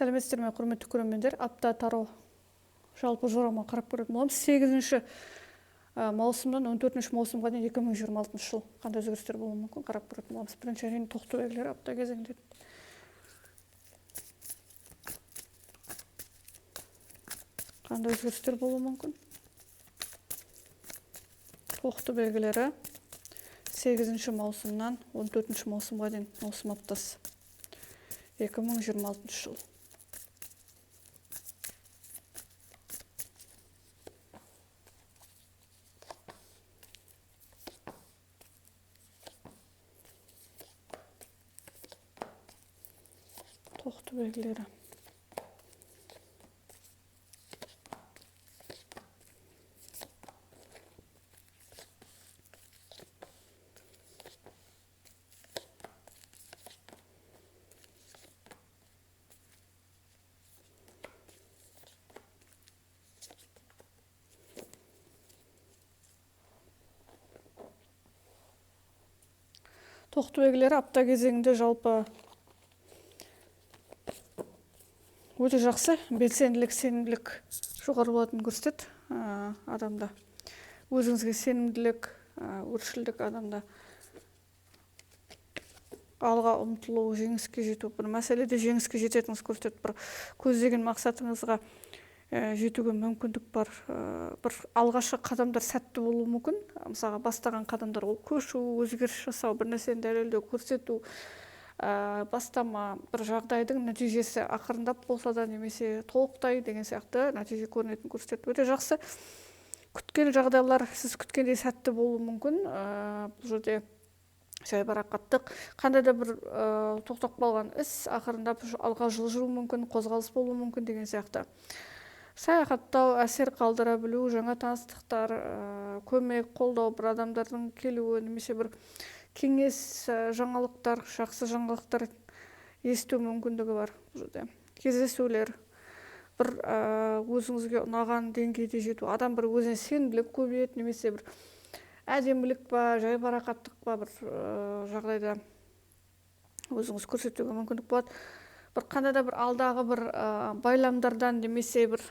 Сәлеметсіздер ме, құрметті көрермендер? Апта тарау жалпы жорама қарап көретін боламыз. 8 маусымнан 14 маусымға дейін 2026 жыл қандай өзгерістер болуы мүмкін қарап көретін боламыз. Бірінші әрине тоқту белгілері апта кезеңінде қандай өзгерістер болуы мүмкін. Тоқту белгілері 8 маусымнан 14 маусымға дейін маусым аптасы 2026 жыл. Тоқту белгілері. Тоқту белгілері апта кезеңінде жалпы өте жақсы, белсенділік, сенімділік жоғары болатынын көрсетеді адамда. Өзіңізге сенімділік, өршілдік адамда алға ұмтылу, жеңіске жету, бір мәселеде жеңіске жететіңіз көрсетеді, бір көздеген мақсатыңызға жетуге мүмкіндік бар. Бір алғашқы қадамдар сәтті болуы мүмкін. Мысалға бастаған қадамдар ол көшу, өзгеріс жасау, бір нәрсені дәлелдеу, көрсету, бастама, бір жағдайдың нәтижесі ақырындап болса да немесе толықтай деген сияқты нәтиже көрінетін көрсетеді. Өте жақсы. Күткен жағдайлар сіз күткендей сәтті болуы мүмкін. Бұл жерде жайбарақаттық, қандай да бір тоқтап қалған іс ақырындап алға жылжуы мүмкін, қозғалыс болуы мүмкін деген сияқты. Саяхаттау, әсер қалдыра білу, жаңа таныстықтар, көмек, қолдау, бір адамдардың келуі, немесе бір кеңес, жаңалықтар, жақсы жаңалықтар есту мүмкіндігі бар. Кездесулер, бір өзіңізге ұнаған деңгейде жету, адам бір өзіне сенімділік көбейеді, немесе бір әдемілік па, жайбарақаттық па бір жағдайда өзіңіз көрсетуге мүмкіндік болады. Бір қандай да бір алдағы бір байламдардан немесе бір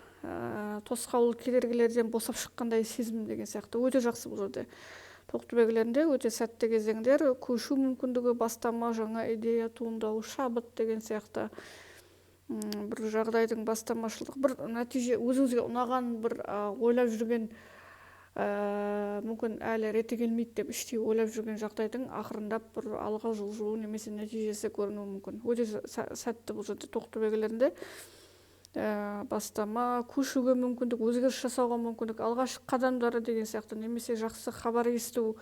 тосқауыл кедергілерден босап шыққандай сезім деген сияқты. Өте жақсы бұл жерде. Тоқту белгілерінде өте сәтті кезеңдер, көшу мүмкіндігі, бастама, жаңа идея туындау, шабыт деген сияқты бір жағдайдың бастамашылық, бір нәтиже, өзіңізге ұнаған бір ойлап жүрген мүмкін әлі реті келмейді деп іштей ойлап жүрген жағдайдың ақырындап бір алға жылжуы немесе нәтижесі көрінуі мүмкін. Өте сәтті бұл жерде тоқту белгілерінде бастама, көшуге мүмкіндік, өзгеріс жасауға мүмкіндік, алғашқы қадамдары деген сияқты, немесе жақсы хабар есту,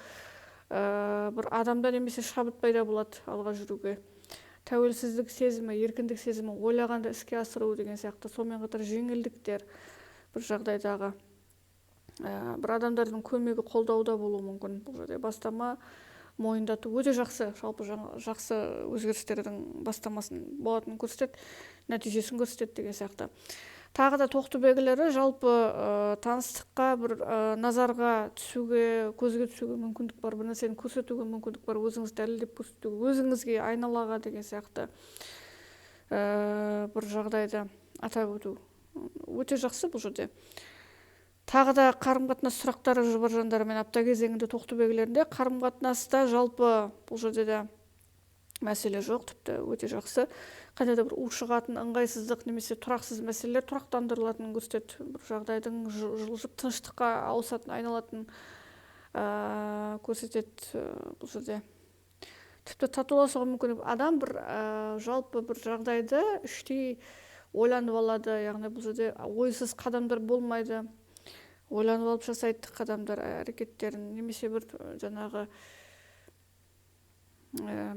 бір адамда немесе шабыт пайда болады алға жүруге. Тәуелсіздік сезімі, еркіндік сезімі, ойлағанды іске асыру деген сияқты, сонымен қатар жеңілдіктер бір жағдайдағы бір адамдардың көмегі, қолдауда болуы мүмкін. Бұл жерде бастама, мойындату өте жақсы, жалпы жақсы өзгерістердің бастамасын болатынын көрсетеді, нәтижесін көрсетеді деген сияқты. Тағы да тоқту белгілері жалпы таныстыққа, бір назарға түсуге, көзге түсуге мүмкіндік бар, бір нәрсені көрсетуге мүмкіндік бар, өзіңіз дәлелдеп көрсетуге, өзіңізге, айналаға деген сияқты бір жағдайды атап өту өте жақсы бұл жерде. Тағы да қарым-қатынас сұрақтары бар жандарымен апта кезеңінде тоқту белгілерінде қарым-қатынаста жалпы бұл жерде де мәселе жоқ, тіпті өте жақсы. Қандай да бір ушығатын ыңғайсыздық немесе тұрақсыз мәселелер тұрақтандырылатынын көрсетеді. Бір жағдайдың жылжып тыныштыққа ауысатын, айналатын көрсетеді бұл жерде. Тіпті татуласуға мүмкін адам бір жалпы бір жағдайды іштей ойланып алады, яғни бұл жерде ойсыз қадамдар болмайды. Ойланып алып жасайды қадамдар, әрекеттерін, немесе бір жаңағы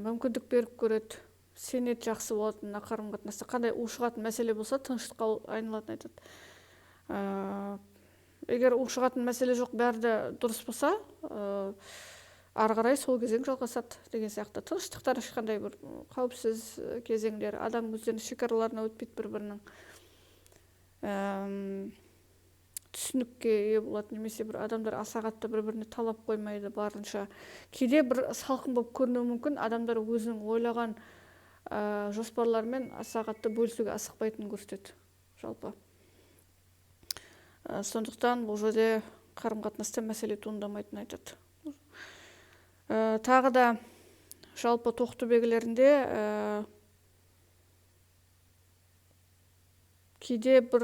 мүмкіндік беріп көреді, сенеді, жақсы болатын қарым-қатынаста. Қандай ушығатын мәселе болса, тыныштыққа айналатын айтады. Егер ушығатын мәселе жоқ, бәрі де дұрыс болса, ары қарай сол кезең жалғасады деген сияқты. Тыныштықтар ешқандай бір қауіпсіз кезеңдер, адам өздерінің шекараларына өтпейді бір-бірінің. Түсінікке ие болады, немесе бір адамдар аса қатты бір-біріне талап қоймайды барынша. Кейде бір салқын болып көрінуі мүмкін, адамдар өзінің ойлаған жоспарлармен сағатты бөлісуге асықпайтынын көрсетеді жалпы. Сондықтан бұл жерде қарым-қатынаста мәселе туындамайтынын айтады. Тағы да жалпы тоқты белгілерінде кейде бір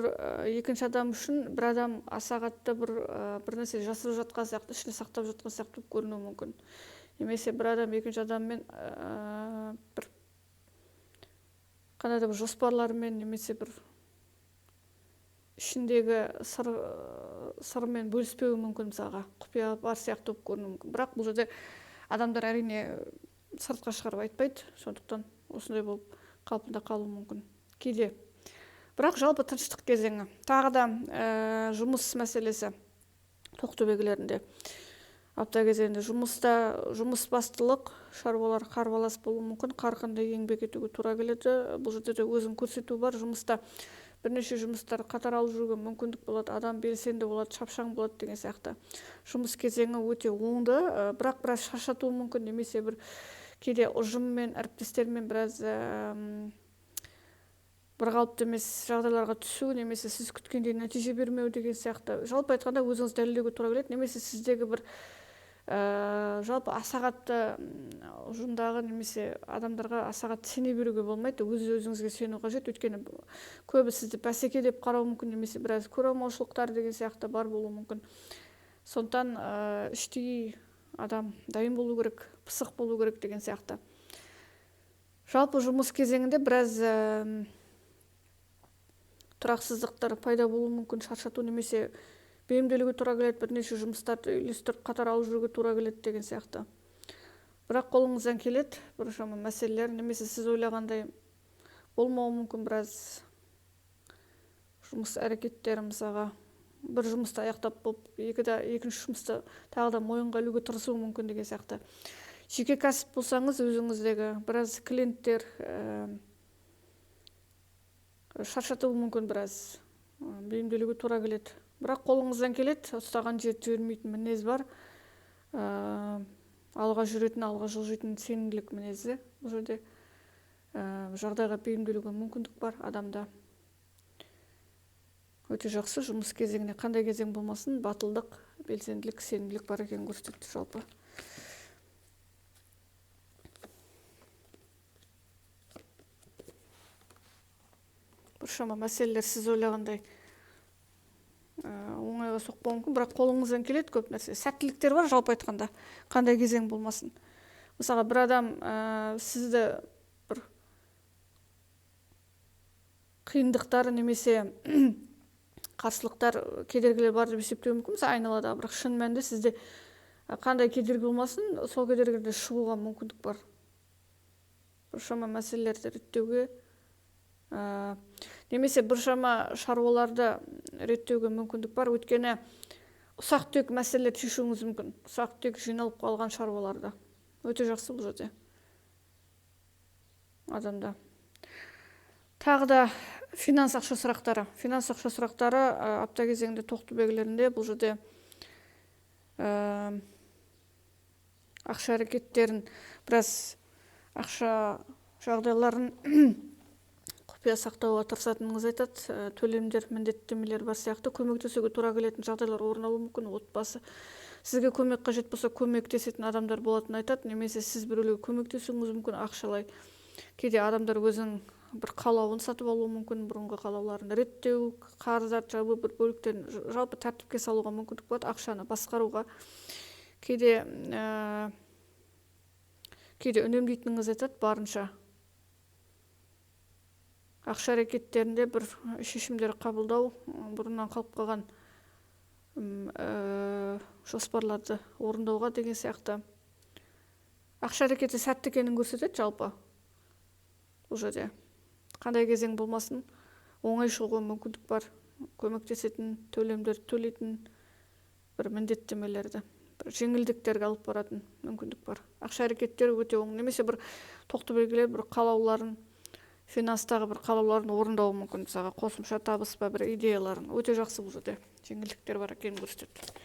екінші адам үшін бір адам аса қатты бір нәрсе жасырып жатқан сияқты, ішіне сақтап жатқан сияқты көрінуі мүмкін. Немесе бір адам екінші адаммен бір қандай да бір жоспарларымен немесе бір ішіндегі сырмен бөліспеуі мүмкін, мысалға құпия бар сияқты болып көрінуі мүмкін. Бірақ бұл жерде адамдар әрине сыртқа шығарып айтпайды, сондықтан осындай болып қалпында қалуы мүмкін кейде. Бірақ жалпы тыныштық кезеңі. Тағы да жұмыс мәселесі тоқты белгілерінде. Апта кезеңінде жұмыс бастылық, шаруалар қарбалас болуы мүмкін, қарқынды еңбек етуге тура келеді. Бұл жерде де өзін көрсету бар. Жұмыста бірнеше жұмыстар қатар алып жүруге мүмкіндік болады, адам белсенді болады, шапшаң болады деген сияқты. Жұмыс кезеңі өте оңды, бірақ біраз шаршатуы мүмкін, немесе бір кейде ұжыммен, әріптестермен біраз бір қалыпты емес жағдайларға түсу, немесе сіз күткендей нәтиже бермеу деген сияқты. Жалпы айтқанда өзіңіз дәлелдеуге тура келеді, немесе сіздегі бір жалпы аса қатты ұжымдағы немесе адамдарға аса қатты сене беруге болмайды, өзіңізге сену қажет. Өйткені көбі сізді бәсеке деп қарауы мүмкін, немесе біраз көре алмаушылықтар деген сияқты бар болуы мүмкін. Сондықтан іштей адам дайын болу керек, пысық болу керек деген сияқты. Жалпы жұмыс кезеңінде біраз тұрақсыздықтар пайда болуы мүмкін, шаршату немесе бейімделуге тура келеді, бірнеше жұмыстарды үйлестіріп қатар алып жүруге тура келеді деген сияқты. Бірақ қолыңыздан келеді біршама мәселелер, немесе сіз ойлағандай болмауы мүмкін, біраз жұмыс әрекеттері, мысалға бір жұмысты аяқтап болып, екінші жұмысты тағы да мойынға ілуге тырысуы мүмкін деген сияқты. Жеке кәсіп болсаңыз, өзіңіздегі біраз клиенттер шаршатуы мүмкін, біраз бейімделуге тура келеді. Бірақ қолыңыздан келеді, ұстаған жер жібермейтін мінез бар, алға жүретін, алға жылжитын сенімділік мінезі. Бұл жерде жағдайға бейімделуге мүмкіндік бар адамда. Өте жақсы. Жұмыс кезеңіне қандай кезең болмасын, батылдық, белсенділік, сенімділік бар екенін көрсетеді жалпы. Біршама мәселелер сіз ойлағандай оңайға соқпауы мүмкін, бірақ қолыңыздан келеді көп нәрсе. Сәттіліктер бар жалпы айтқанда, қандай кезең болмасын. Мысалға бір адам сізді бір қиындықтар немесе қарсылықтар, кедергілер бар деп есептеуі мүмкін. Мысалы айналада, бірақ шын мәнінде сізде қандай кедергі болмасын, сол кедергіден шығуға мүмкіндік бар. Біршама мәселелерді реттеуге, немесе біршама шаруаларды реттеуге мүмкіндік бар. Өйткені ұсақ-түйек мәселелерді шешуіңіз мүмкін. Ұсақ-түйек жиналып қалған шаруаларды. Өте жақсы бұл жерде адамда. Тағы да финанс ақша сұрақтары. Финанс ақша сұрақтары апта кезеңінде тоқты белгілерінде бұл жерде ақша әрекеттерін, біраз ақша жағдайларын құпия сақтауға тырысатыныңыз айтады. Төлемдер, міндеттемелер бар сияқты көмектесуге тура келетін жағдайлар орын алуы мүмкін. Отбасы сізге көмек қажет болса, көмектесетін адамдар болатынын айтады, немесе сіз біреуге көмектесуіңіз мүмкін ақшалай. Кейде адамдар өзінің бір қалауын сатып алуы мүмкін, бұрынғы қалауларын реттеу, қарыздарды жабу, бір бөліктерін жалпы тәртіпке салуға мүмкіндік болады, ақшаны басқаруға. Кейде үнемдейтініңіз айтады, барынша ақша әрекеттерінде бір шешімдер қабылдау, бұрыннан қалып қалған жоспарларды орындауға деген сияқты. Ақша әрекеті сәтті екенін көрсетеді жалпы. Бұл жерде қандай кезең болмасын, оңай шығуға мүмкіндік бар. Көмектесетін, төлемдерді төлейтін, бір міндеттемелерді, бір жеңілдіктерге алып баратын мүмкіндік бар. Ақша әрекеттері өте оң, немесе бір тоқты белгілер, бір қалауларын, финанстағы бір қалауларын орындауы мүмкін, мысалға қосымша табыс па, бір идеяларын. Өте жақсы бұл жерде жеңілдіктер бар екенін көрсетеді.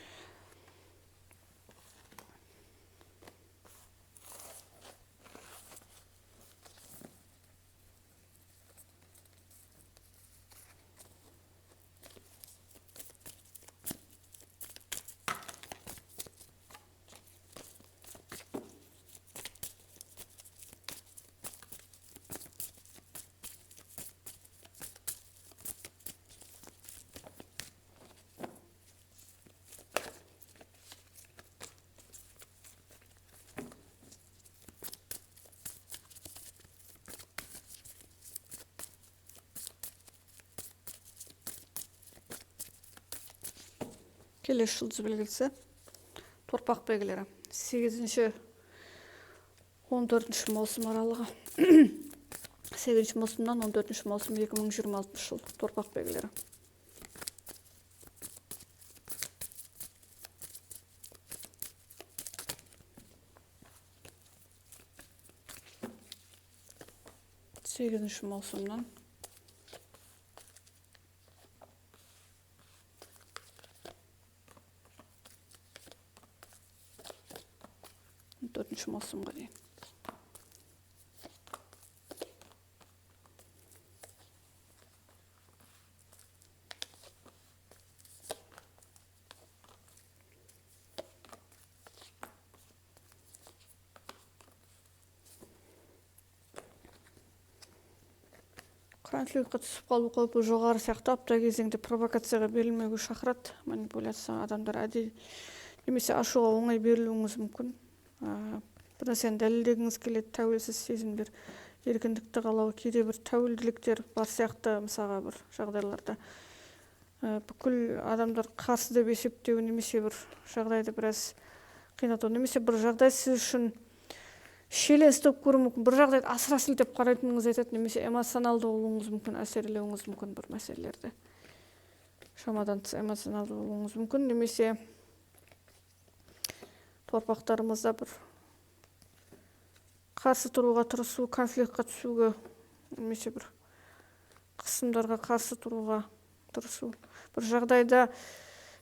Келесі жұлдыз белгісі торпақ белгілері. 8-14 маусым аралығы. 8 маусымнан 14 маусым 2026 жыл торпақ белгілері. Сегізінші маусымнан 14 маусымға дейін. Конфликтқа түсіп қалу қаупі жоғары сияқты апта кезеңде провокацияға берілмеуге шақырады. Манипуляция адамдар әдейі немесе ашуға оңай берілуіңіз мүмкін. Бір нәрсені дәлелдегіңіз келеді, тәуелсіз сезімдер, еркіндікті қалау, кейде бір тәуелділіктер бар сияқты мысалға бір жағдайларда. Бүкіл адамдар қарсы деп есептеу немесе бір жағдайды біраз қиындату, немесе бір жағдай сіз үшін шиеленістіп көру мүмкін, бір жағдайды асыра сілтеп қарайтыныңыз айтады, немесе эмоционалды болуыңыз мүмкін, әсерлеуіңіз мүмкін бір мәселелерді. Шамадан тыс эмоционалды болуыңыз мүмкін, немесе торпақтарымызда бір қарсы тұруға тырысу, конфликтқа түсуге, немесе бір қысымдарға қарсы тұруға тырысу. Бір жағдайда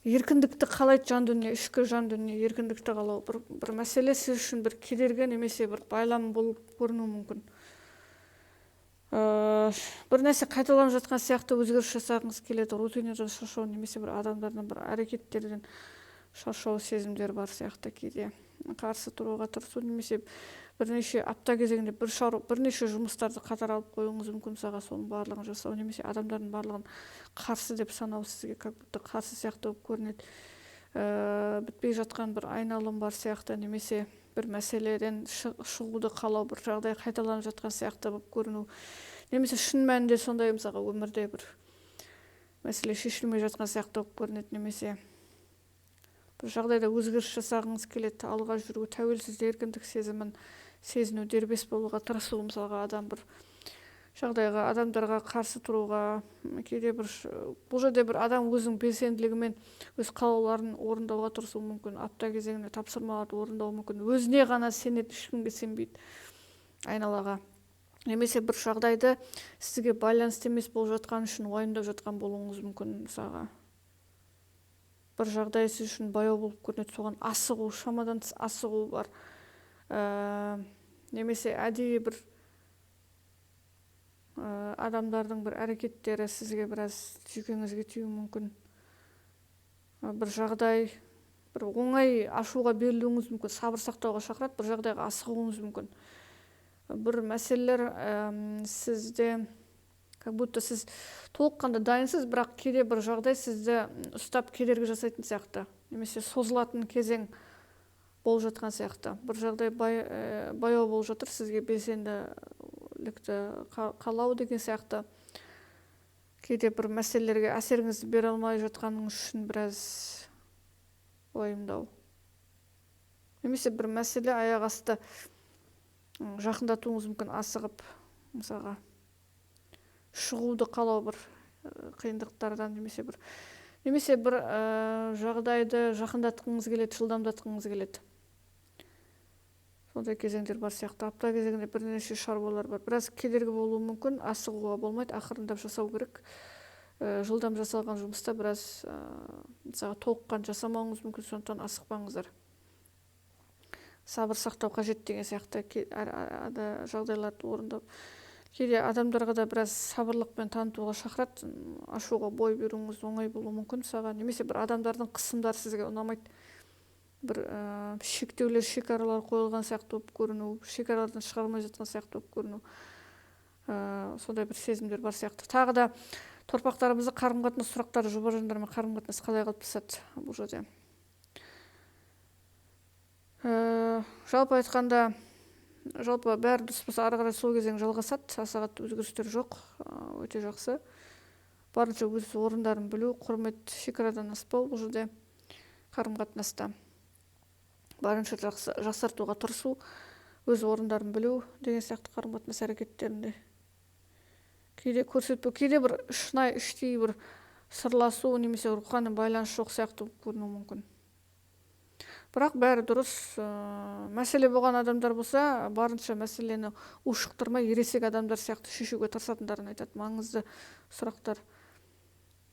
еркіндікті қалайды жан дүние, ішкі жан дүние, еркіндікті қалау. Бір мәселе сіз үшін бір кедергі немесе бір байлам болып көрінуі мүмкін. Бір нәрсе қайталанып жатқан сияқты өзгеріс жасағыңыз келеді, рутинадан шаршау немесе бір адамдардың бір әрекеттерден шаршау сезімдер бар сияқты кейде қарсы тұруға тырысу, немесе бірнеше апта кезеңінде бірнеше жұмыстарды қатар алып қоюыңыз мүмкін, мысалға соның барлығын жасау, немесе адамдардың барлығын қарсы деп санау сізге как будто қарсы сияқты болып көрінеді. Бітпей жатқан бір айналым бар сияқты, немесе бір мәселеден шығуды қалау, бір жағдай қайталанып жатқан сияқты болып көріну, немесе шын мәнінде сондай мысалға өмірде бір мәселе шешілмей жатқан сияқты болып көрінеді, немесе бір жағдайда өзгеріс жасағыңыз келеді, алға жүру, тәуелсіз еркіндік сезімін сезіну, дербес болуға тырысу, мысалға адам бір жағдайға, адамдарға қарсы тұруға, кейде бір бұл жерде бір адам өзінің белсенділігімен өз қалауларын орындауға тырысуы мүмкін, апта кезеңінде тапсырмаларды орындауы мүмкін, өзіне ғана сенеді, ешкімге сенбейді, айналаға. Немесе бір жағдайды сізге байланысты емес болып жатқан үшін уайымдап жатқан болуыңыз мүмкін, мысалға. Бір жағдай сіз үшін баяу болып көрінеді, соған асығу, шамадан тыс асығу бар. Немесе әдейі бір адамдардың бір әрекеттері сізге біраз жүйкеңізге тиюі мүмкін. Бір жағдай, бір оңай ашуға берілуіңіз мүмкін, сабыр сақтауға шақырады, бір жағдайға асығуыңыз мүмкін. Бір мәселелер сізде, как будто сіз толыққанда дайынсыз, бірақ кейде бір жағдай сізді ұстап кедергі жасайтын сияқты, немесе созылатын кезең болып жатқан сияқты. Бір жағдай баяу болып жатыр, сізге белсенділікті қалау деген сияқты. Кейде бір мәселелерге әсеріңізді бере алмай жатқаныңыз үшін біраз уайымдау. Немесе бір мәселе аяқ асты жақындатуыңыз мүмкін, асығып, мысалға шығуды қалау бір қиындықтардан, немесе бір жағдайды жақындатқыңыз келеді, жылдамдатқыңыз келеді. Сондай кезеңдер бар сияқты. Апта кезеңінде бірнеше шаруалар бар. Біраз кедергі болуы мүмкін, асығуға болмайды, ақырындап жасау керек. Жылдам жасалған жұмыста біраз мысалға толыққан жасамауыңыз мүмкін, сондықтан асықпаңыздар. Сабыр сақтау қажет деген сияқты жағдайларды орындап. Кейде адамдарға да біраз сабырлықпен танытуға шақырады, ашуға бой беруіңіз оңай болуы мүмкін саған, немесе бір адамдардың қысымдары сізге ұнамайды, бір шектеулер, шекаралар қойылған сияқты болып көріну, шекаралардан шығармай жатқан сияқты болып көріну, сондай бір сезімдер бар сияқты. Тағы да торпақтарымызды қарым-қатынас сұрақтары, жұбар-жандармен қарым-қатынас қалай қалыптасады бұл жерде. Жалпы айтқанда, бәрі дұрыс болса, ары қарай сол кезең жалғасады, сағат өзгерістер жоқ, өте жақсы. Барынша өз орындарын білу, құрмет, шекарадан аспау бұл жерде. қарым-қатынаста барынша жақсартуға тырысу, өз орындарын білу деген сияқты қарым-қатынас әрекеттерінде кейде көрсетпеу, кейде бір шынайы іштей бір сырласу немесе рухани байланыс жоқ сияқты көрінуі мүмкін. Бірақ бәрі дұрыс. Мәселе болған адамдар болса, барынша мәселені ушықтырмай, ересек адамдар сияқты шешуге тырысатындарын айтады. Маңызды сұрақтар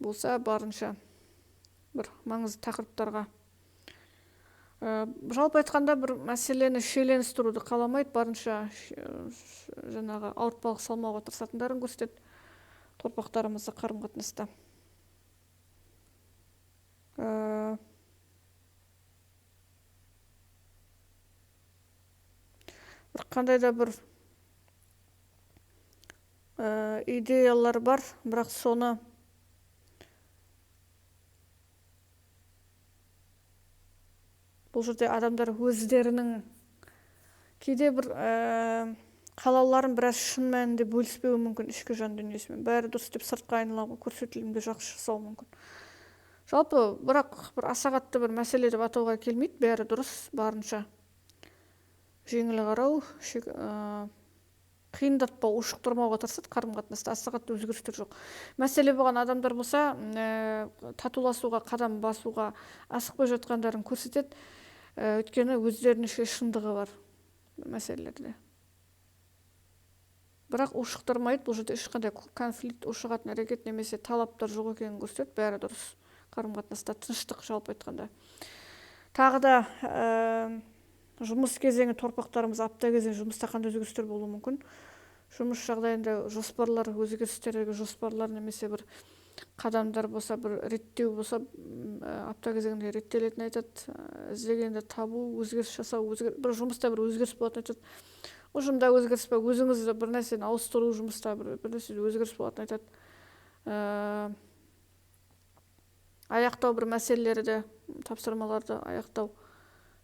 болса, барынша бір маңызды тақырыптарға. Жалпы айтқанда бір мәселені шиеленістіруді қаламайды, барынша жаңағы ауыртпалық салмауға тырысатындарын көрсетеді торпақтарымызды қарым-қатынаста. Қандай да бір идеялар бар, бірақ соны бұл жерде адамдар өздерінің кейде бір қалауларын біраз шын мәнінде бөліспеуі мүмкін ішкі жан дүниесімен. Бәрі дұрыс деп сыртқа айналуға көрсетілімді жақсы жасау мүмкін. Жалпы бірақ бір аса қатты бір мәселе деп атауға келмейді, бәрі дұрыс, барынша жеңіл қарау, қиындатпау, ушықтырмауға тырысады қарым-қатынаста, аса қатты өзгерістер жоқ. Мәселе болған адамдар болса, татуласуға, қадам басуға асықпай жатқандарын көрсетеді. Өйткені өздерінің шындығы бар мәселелерде. Бірақ ушықтырмайды, бұл жерде ешқандай конфликт ушығатын әрекет немесе талаптар жоқ екенін көрсетеді. Бәрі дұрыс қарым-қатынаста, тыныштық жалпы айтқанда. Тағы да жұмыс кезеңі торпақтарымыз апта кезеңі жұмыста қандай өзгерістер болуы мүмкін? Жұмыс жағдайында жоспарлар, өзгерістердегі жоспарлар немесе бір қадамдар болса, бір реттеу болса, апта кезеңінде реттелетінін айтады. Іздегенді табу, өзгеріс жасау, бір жұмыста бір өзгеріс болатын айтады. Ұжымда өзгеріс па, өзіңізді бір нәрсені ауыстыру, жұмыста бір нәрседе өзгеріс болатын айтады. Аяқтау бір мәселелерді, тапсырмаларды аяқтау,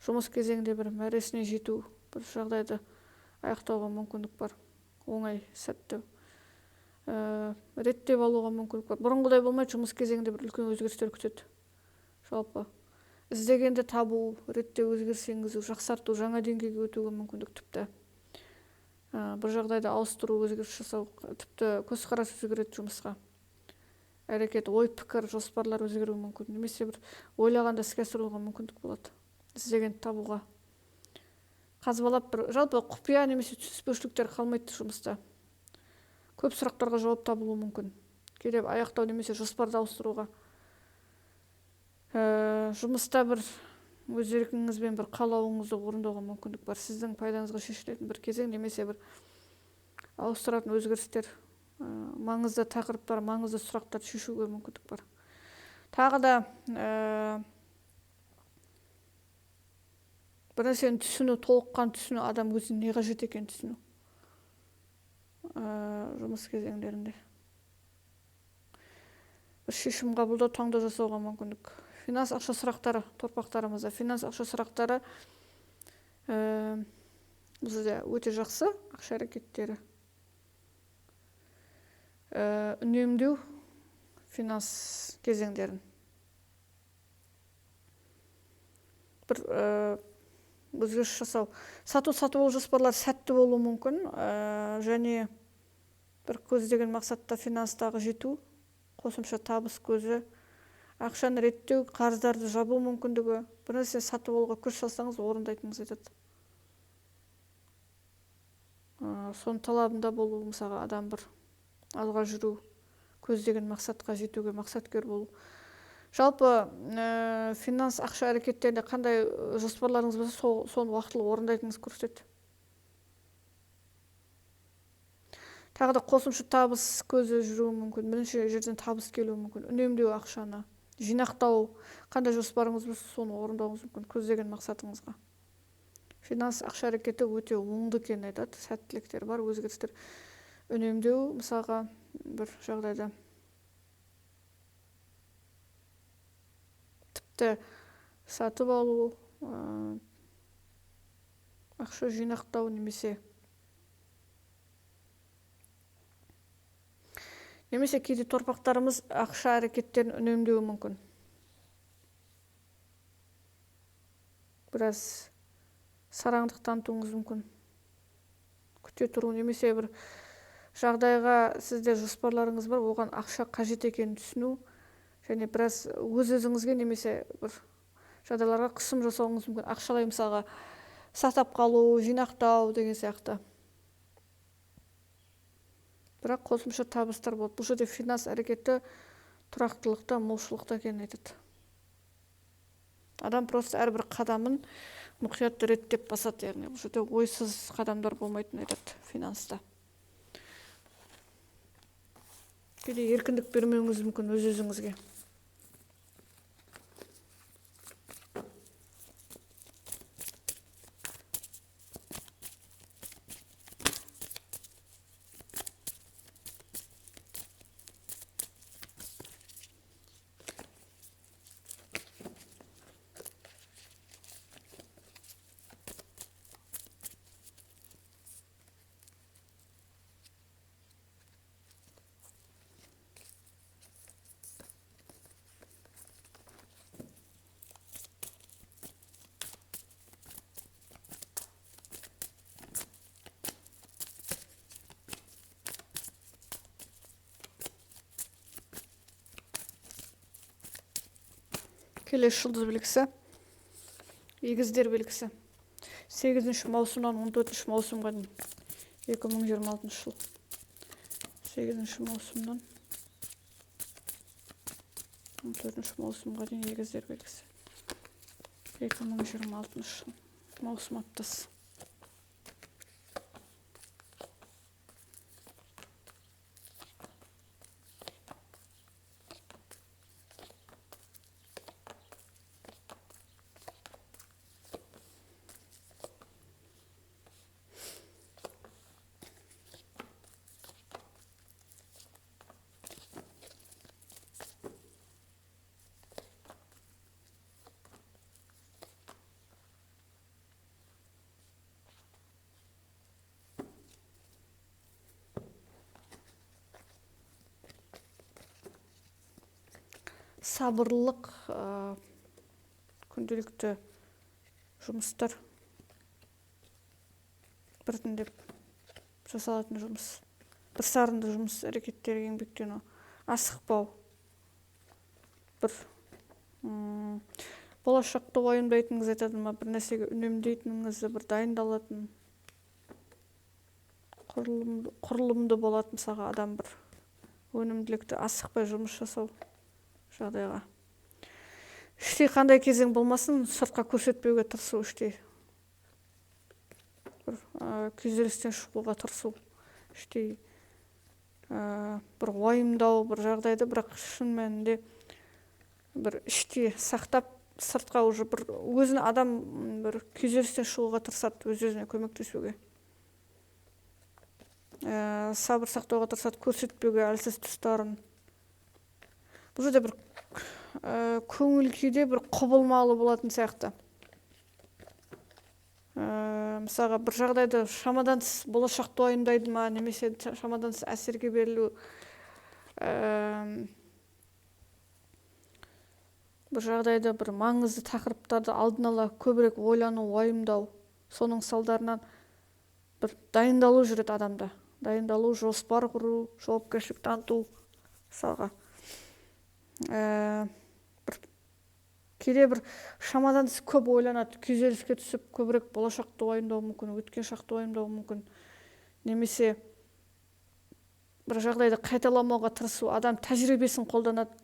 жұмыс кезеңінде бір мәресіне жету, бір жағдайды аяқтауға мүмкіндік бар, оңай, сәтті. Реттеп алуға мүмкіндік бар. Бұрынғыдай болмайды, жұмыс кезеңінде бір үлкен өзгерістер күтеді. Жалпы іздегенді табу, реттеу, өзгеріс енгізу, жақсарту, жаңа деңгейге өтуге мүмкіндік тіпті. Бір жағдайда ауыстыру, өзгеріс жасау, тіпті көзқарас өзгереді жұмысқа. Әрекет, ой, пікір, жоспарлар өзгеруі мүмкін. Немесе бір ойлағанда іске асыруға мүмкіндік болады. Іздегенді табуға. Қазбалап бір жалпы құпия немесе түспеушіліктер қалмайды жұмыста. Көп сұрақтарға жауап табылуы мүмкін. Кейде аяқтау немесе жоспарды ауыстыруға. Жұмыста бір өз еркіңізбен бір қалауыңызды орындауға мүмкіндік бар. Сіздің пайдаңызға шешілетін бір кезең немесе бір ауыстыратын өзгерістер, маңызды тақырыптар, маңызды сұрақтар шешуге мүмкіндік бар. Тағы да бір нәрсені түсіну, толыққан түсіну, адам өзінің не қажет екенін түсіну. Жұмыс кезеңдерінде бір шешім қабылдау, таңдау жасауға мүмкіндік. Финанс ақша сұрақтары торпақтарымызда. Финанс ақша сұрақтары бізде өте жақсы ақша әрекеттері. Үнемдеу финанс кезеңдерін. Бір өзгеріс жасау. Сату алу жоспарлар сәтті болуы мүмкін, және бір көздеген мақсатта финанстағы жету, қосымша табыс көзі, ақшаны реттеу, қарыздарды жабу мүмкіндігі, бір нәрсе сатып алуға күш салсаңыз, орындайтыныңыз айтады. Соның талабында болу, мысалға адам бір алға жүру, көздеген мақсатқа жетуге мақсаткер болу. Жалпы финанс ақша әрекеттерінде қандай жоспарларыңыз болса, соны уақытылы орындайтыныңыз көрсетеді. Тағы да қосымша табыс көзі жүруі мүмкін, бірінші жерден табыс келуі мүмкін, үнемдеу ақшаны, жинақтау, қандай жоспарыңыз болса, соны орындауыңыз мүмкін, көздеген мақсатыңызға. Финанс ақша әрекеті өте оңды екенін айтады, сәттіліктер бар, өзгерістер. Үнемдеу, мысалға, бір жағдайда тіпті сатып алу, ақша жинақтау немесе кейде торпақтарымыз ақша әрекеттерін үнемдеуі мүмкін. біраз сараңдық танытуыңыз мүмкін. Күте тұру, немесе бір жағдайға сізде жоспарларыңыз бар, оған ақша қажет екенін түсіну, және біраз өз-өзіңізге немесе бір жағдайларға қысым жасауыңыз мүмкін. Ақшалай мысалға сақтап қалу, жинақтау деген сияқты. Бірақ қосымша табыстар болады. Бұл жерде финанс әрекеті тұрақтылықта, молшылықта екенін айтады. Адам просто әрбір қадамын мұқият реттеп басады, яғни бұл жерде ойсыз қадамдар болмайтынын айтады финанста. Кейде еркіндік бермеуіңіз мүмкін өз-өзіңізге. Келесі жұлдыз белгісі егіздер белгісі. 8 маусымнан 14 маусымға дейін 2026 жыл. 8 маусымнан 14 маусымға дейін егіздер белгісі. 2026 жыл. Маусым аптасы. Сабырлық, күнделікті жұмыстар, біртіндеп жасалатын жұмыс, бір сарынды жұмыс әрекеттері, еңбектену, асықпау, бір болашақты уайымдайтыныңыз айтады ма, бір нәрсеге үнемдейтініңізді, бір дайындалатын, құрылымды болатын, мысалға адам бір өнімділікті асықпай жұмыс жасау жағдайға. Іштей қандай кезең болмасын, сыртқа көрсетпеуге тырысу, іштей бір күйзелістен шығуға тырысу, іштей бір уайымдау бір жағдайды, бірақ шын мәнінде бір іштей сақтап, сыртқа уже бір өзін адам бір күйзелістен шығуға тырысады, өз-өзіне көмектесуге. Сабыр сақтауға тырысады, көрсетпеуге әлсіз тұстарын. Бұл жерде бір көңіл күйде бір құбылмалы болатын сияқты. Мысалға бір жағдайды шамадан тыс болашақты уайымдайды ма, немесе шамадан тыс әсерге берілу, бір жағдайда бір маңызды тақырыптарды алдын ала көбірек ойлану, уайымдау, соның салдарынан бір дайындалу жүреді адамда. Дайындалу, жоспар құру, жауапкершілік таныту, мысалға. Кейде бір шамадан тыс көп ойланады, күйзеліске түсіп, көбірек болашақты уайымдау мүмкін, өткен шақты уайымдау мүмкін. Немесе бір жағдайды қайталамауға тырысу, адам тәжірибесін қолданады.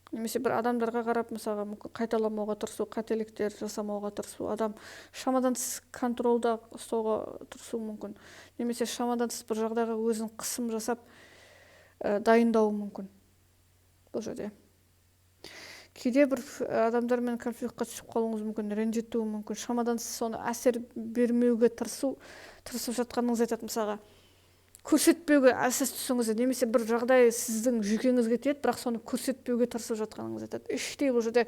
Немесе бір адамдарға қарап, мысалға, мүмкін қайталамауға тырысу, қателіктер жасамауға тырысу, адам шамадан тыс контролда ұстауға тырысу мүмкін. Немесе шамадан тыс бір жағдайға өзін қысым жасап дайындауы мүмкін. Бұл жерде. Кейде бір адамдармен конфликтқа түсіп қалуыңыз мүмкін, ренжітуі мүмкін. Шамадан тыс соны әсер бермеуге тырысып жатқаныңыз айтады, мысалға. Көрсетпеуге әлсіз түсіңізді, немесе бір жағдай сіздің жүйкеңізге тиеді, бірақ соны көрсетпеуге тырысып жатқаныңыз айтады. Іштей бұл жерде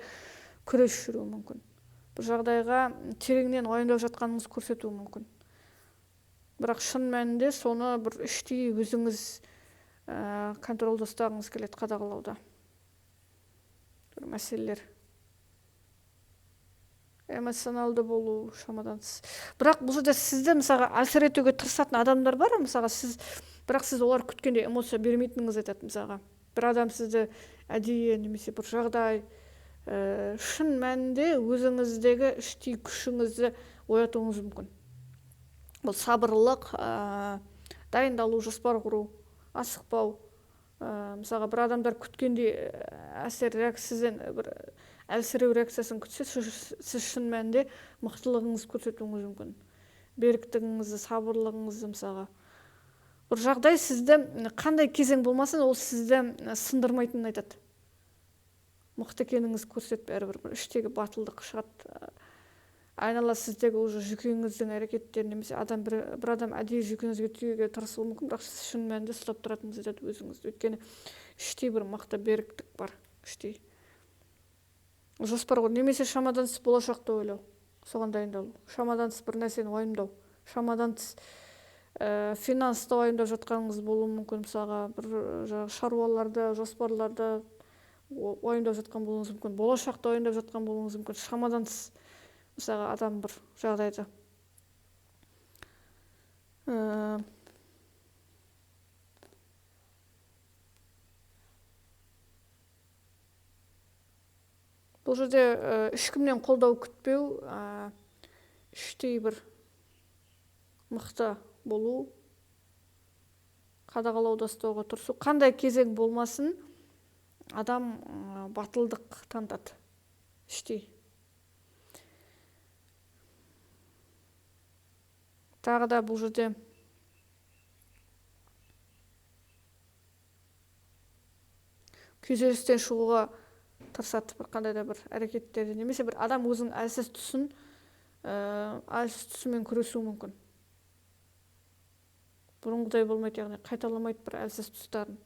күрес жүруі мүмкін. Бір жағдайға тереңнен уайымдап жатқаныңыз көрсетуі мүмкін. Бірақ шын мәнінде соны бір іштей өзіңіз контролда ұстағыңыз келеді, қадағалауда. бір мәселелер. Эмоционалды болу шамадан тыс. Бірақ бұл жерде сізді мысалға әсер етуге тырысатын адамдар бар, мысалға бірақ сіз олар күткенде эмоция бермейтініңіз айтады. Мысалға бір адам сізді әдейі немесе бір жағдай шын мәнінде өзіңіздегі іштей күшіңізді оятуыңыз мүмкін. Бұл сабырлық, дайындалу, жоспар құру, асықпау. Мысалға бір адамдар күткенде сізден бір әлсіреу реакциясын күтсе, сіз шын мәнінде мықтылығыңызды көрсетуіңіз мүмкін. Беріктігіңізді, сабырлығыңызды мысалға. Бір жағдай сізді қандай кезең болмасын, ол сізді сындырмайтынын айтады. Мықты екеніңізді көрсетіп, бәрібір іштегі батылдық шығады. Айнала сіздегі уже жүйкеңіздің әрекеттері, немесе бір адам әдейі жүйкеңізге тиюге тырысуы мүмкін, бірақ сіз шын мәнінде ұстап тұратыныңыз айтады өзіңізді. Өйткені іштей бір мықты беріктік бар, іштей. Жоспар құру, немесе шамадан тыс болашақты ойлау, соған дайындалу. Шамадан тыс бір нәрсені уайымдау, шамадан тыс финансты уайымдап жатқаныңыз болуы мүмкін. Мысалға бір шаруаларды, жоспарларды уайымдап жатқан болуыңыз мүмкін. Болашақты уайымдап жатқан болуыңыз мүмкін. Шамадан тыс мысалға адам бір жағдайды. Бұл жерде ешкімнен қолдау күтпеу, іштей бір мықты болу, қадағалауда ұстауға тырысу. Қандай кезең болмасын, адам батылдық танытады іштей. Тағы да бұл жерде күйзелістен шығуға тырысады бір қандай да бір әрекеттерді, немесе бір адам өзінің әлсіз тұсымен күресуі мүмкін. Бұрынғыдай болмайды, яғни қайталамайды бір әлсіз тұстарын.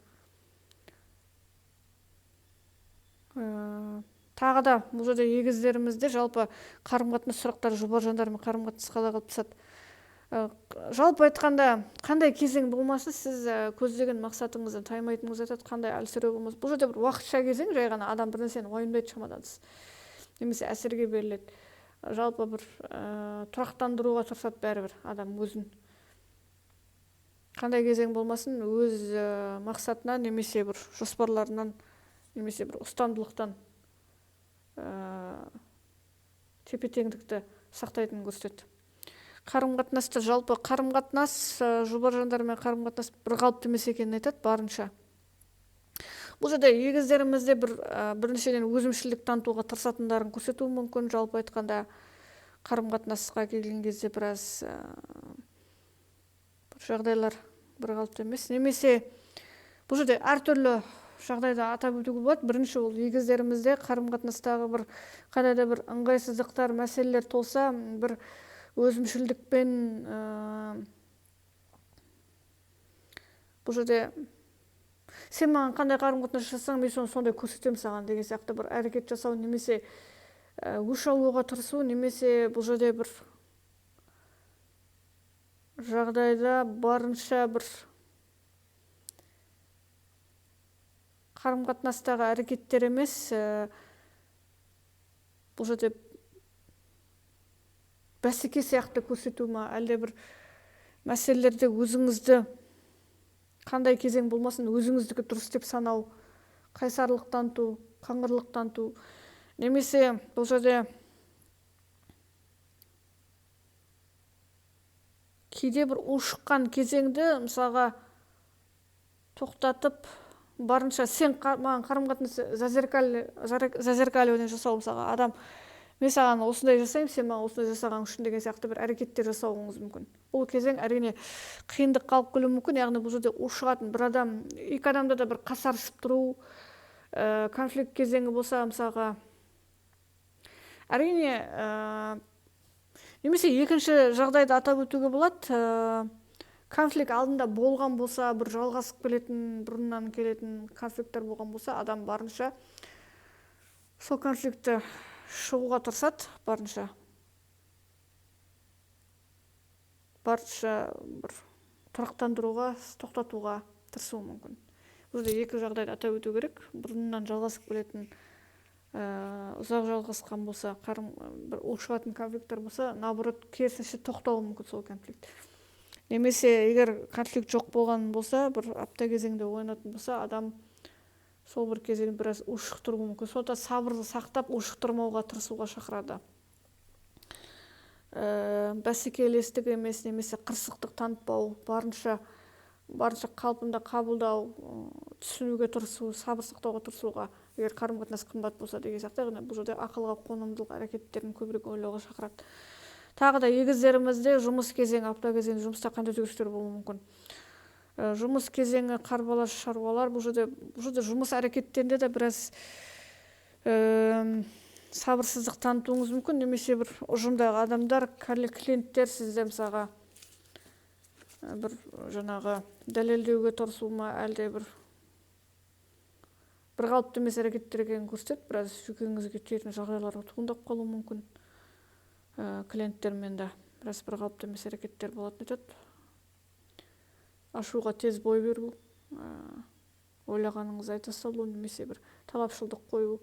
Тағы да бұл жерде егіздерімізде жалпы қарым-қатынас сұрақтары жұбар жандармен қарым-қатынас қалай қалыптасады. Жалпы айтқанда, қандай кезең болмасын, сіз көздеген мақсатыңыздан таймайтыныңыз айтады, қандай әлсіреу болмасын. Бұл жерде бір уақытша кезең, жай ғана адам бір нәрсені уайымдайды шамадан тыс, немесе әсерге беріледі. Жалпы бір тұрақтандыруға тырысады бәрібір адам өзін. Қандай кезең болмасын, өз мақсатынан, немесе бір жоспарларынан, немесе бір ұстамдылықтан тепе-теңдікті сақтайтынын көрсетеді. Қарым-қатынасты, жалпы қарым-қатынас, жұбар жандармен қарым-қатынас бір қалыпты емес екенін айтады барынша. Бұл жерде егіздерімізде біріншіден өзімшілдік танытуға тырысатындарын көрсетуі мүмкін. Жалпы айтқанда қарым-қатынасқа келген кезде біраз бір жағдайлар бір қалыпты емес. Немесе бұл жерде әртүрлі жағдайда атап өтуге болады. Бірінші ол егіздерімізде қарым-қатынастағы бір қандай да бір ыңғайсыздықтар, мәселелер толса, бір өзімшілдікпен бұл жерде сен маған қандай қарым-қатынас жасасаң, мен сондай көрсетемін саған деген сияқты бір әрекет жасау, немесе өш алуға тырысу, немесе бұл жерде бір жағдайда барынша бір қарым-қатынастағы әрекеттер емес, бұл жерде бәсеке сияқты көрсету ма, әлде бір мәселелерде өзіңізді қандай кезең болмасын өзіңіздікі дұрыс деп санау, қайсарлық таныту, қаңғырлық таныту, немесе бұл жерде кейде бір ушыққан кезеңді мысалға тоқтатып, барынша сен маған қарым-қатынас зазеркаливание жасау, мысалға адам мен саған осындай жасаймын, сен маған осындай жасаған үшін деген сияқты бір әрекеттер жасауыңыз мүмкін. Бұл кезең әрине қиындық қалып келуі мүмкін, яғни бұл жерде ушығатын бір адам, екі адамда да бір қасарысып тұру, конфликт кезеңі болса, мысалға әрине немесе екінші жағдайды атап өтуге болады. Конфликт алдында болған болса, бір жалғасып келетін, бұрыннан келетін конфликттер болған болса, адам барынша сол конфликтті шығуға тырысады, барынша бір тұрақтандыруға, тоқтатуға тырысуы мүмкін. Бұл жерде екі жағдайды атап өту керек. Бұрыннан жалғасып келетін ұзақ жалғасқан болса, бір ушығатын конфликттер болса, наоборот керісінше тоқтауы мүмкін сол конфликт. Немесе егер конфликт жоқ болған болса, бір апта кезеңде ойнатын болса, адам сол бір кезең біраз ушықтыруы мүмкін. Сондықтан сабырды сақтап ушықтырмауға тырысуға шақырады. Бәсекелестік емес, немесе қырсықтық танытпау, барынша қалпында қабылдау, түсінуге тырысу, сабыр сақтауға тырысуға, егер қарым-қатынас қымбат болса деген сияқты, бұл жерде ақылға қонымдылық әрекеттерін көбірек ойлауға шақырады. Тағы да егіздерімізде жұмыс кезеңі, апта кезеңі, жұмыста қандай өзгерістер болуы мүмкін. Жұмыс кезеңі, қарбалас шаруалар, бұл жерде жұмыс әрекеттерінде де біраз сабырсыздық танытуыңыз мүмкін, немесе бір ұжымдағы адамдар, клиенттер сізді мысалға бір жаңағы дәлелдеуге тырысу ма, әлде бір қалыпты емес әрекеттерге көрсетеді, біраз жүгіңізге тиетін жағдайлар туындап қалуы мүмкін. Клиенттермен де біраз бір қалыпты емес әрекеттер болатын айтады. Ашуға тез бой беру, ойлағаныңызды айта салу, немесе бір талапшылдық қою,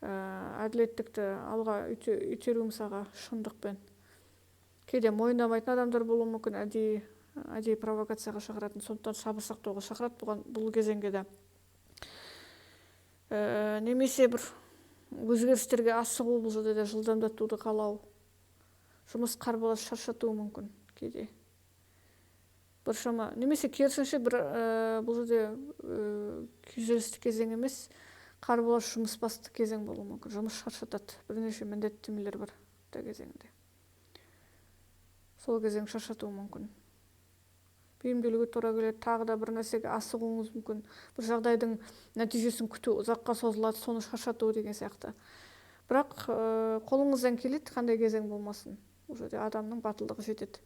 әділеттікті алға итеру мысалға шындықпен. Кейде мойындамайтын адамдар болуы мүмкін, әдейі провокацияға шақыратын, сондықтан сабыр сақтауға шақырады бұл кезеңге де. Немесе бір өзгерістерге асығу, бұл жерде де жылдамдатуды қалау, жұмыс қарбалас шаршатуы мүмкін кейде. Біршама, немесе керісінше бұл жерде күйзелістік кезең емес, қарбалас жұмыс басты кезең болуы мүмкін. Жұмыс шаршатады, бірнеше міндеттемелер бар кезеңде. Сол кезең шаршатуы мүмкін. Бейімделуге тура келеді, тағы да бір нәрсеге асығуыңыз мүмкін. Бір жағдайдың нәтижесін күту ұзаққа созылады, соны шаршату деген сияқты. Бірақ қолыңыздан келеді, қандай кезең болмасын. Бұл жерде адамның батылдығы жетеді,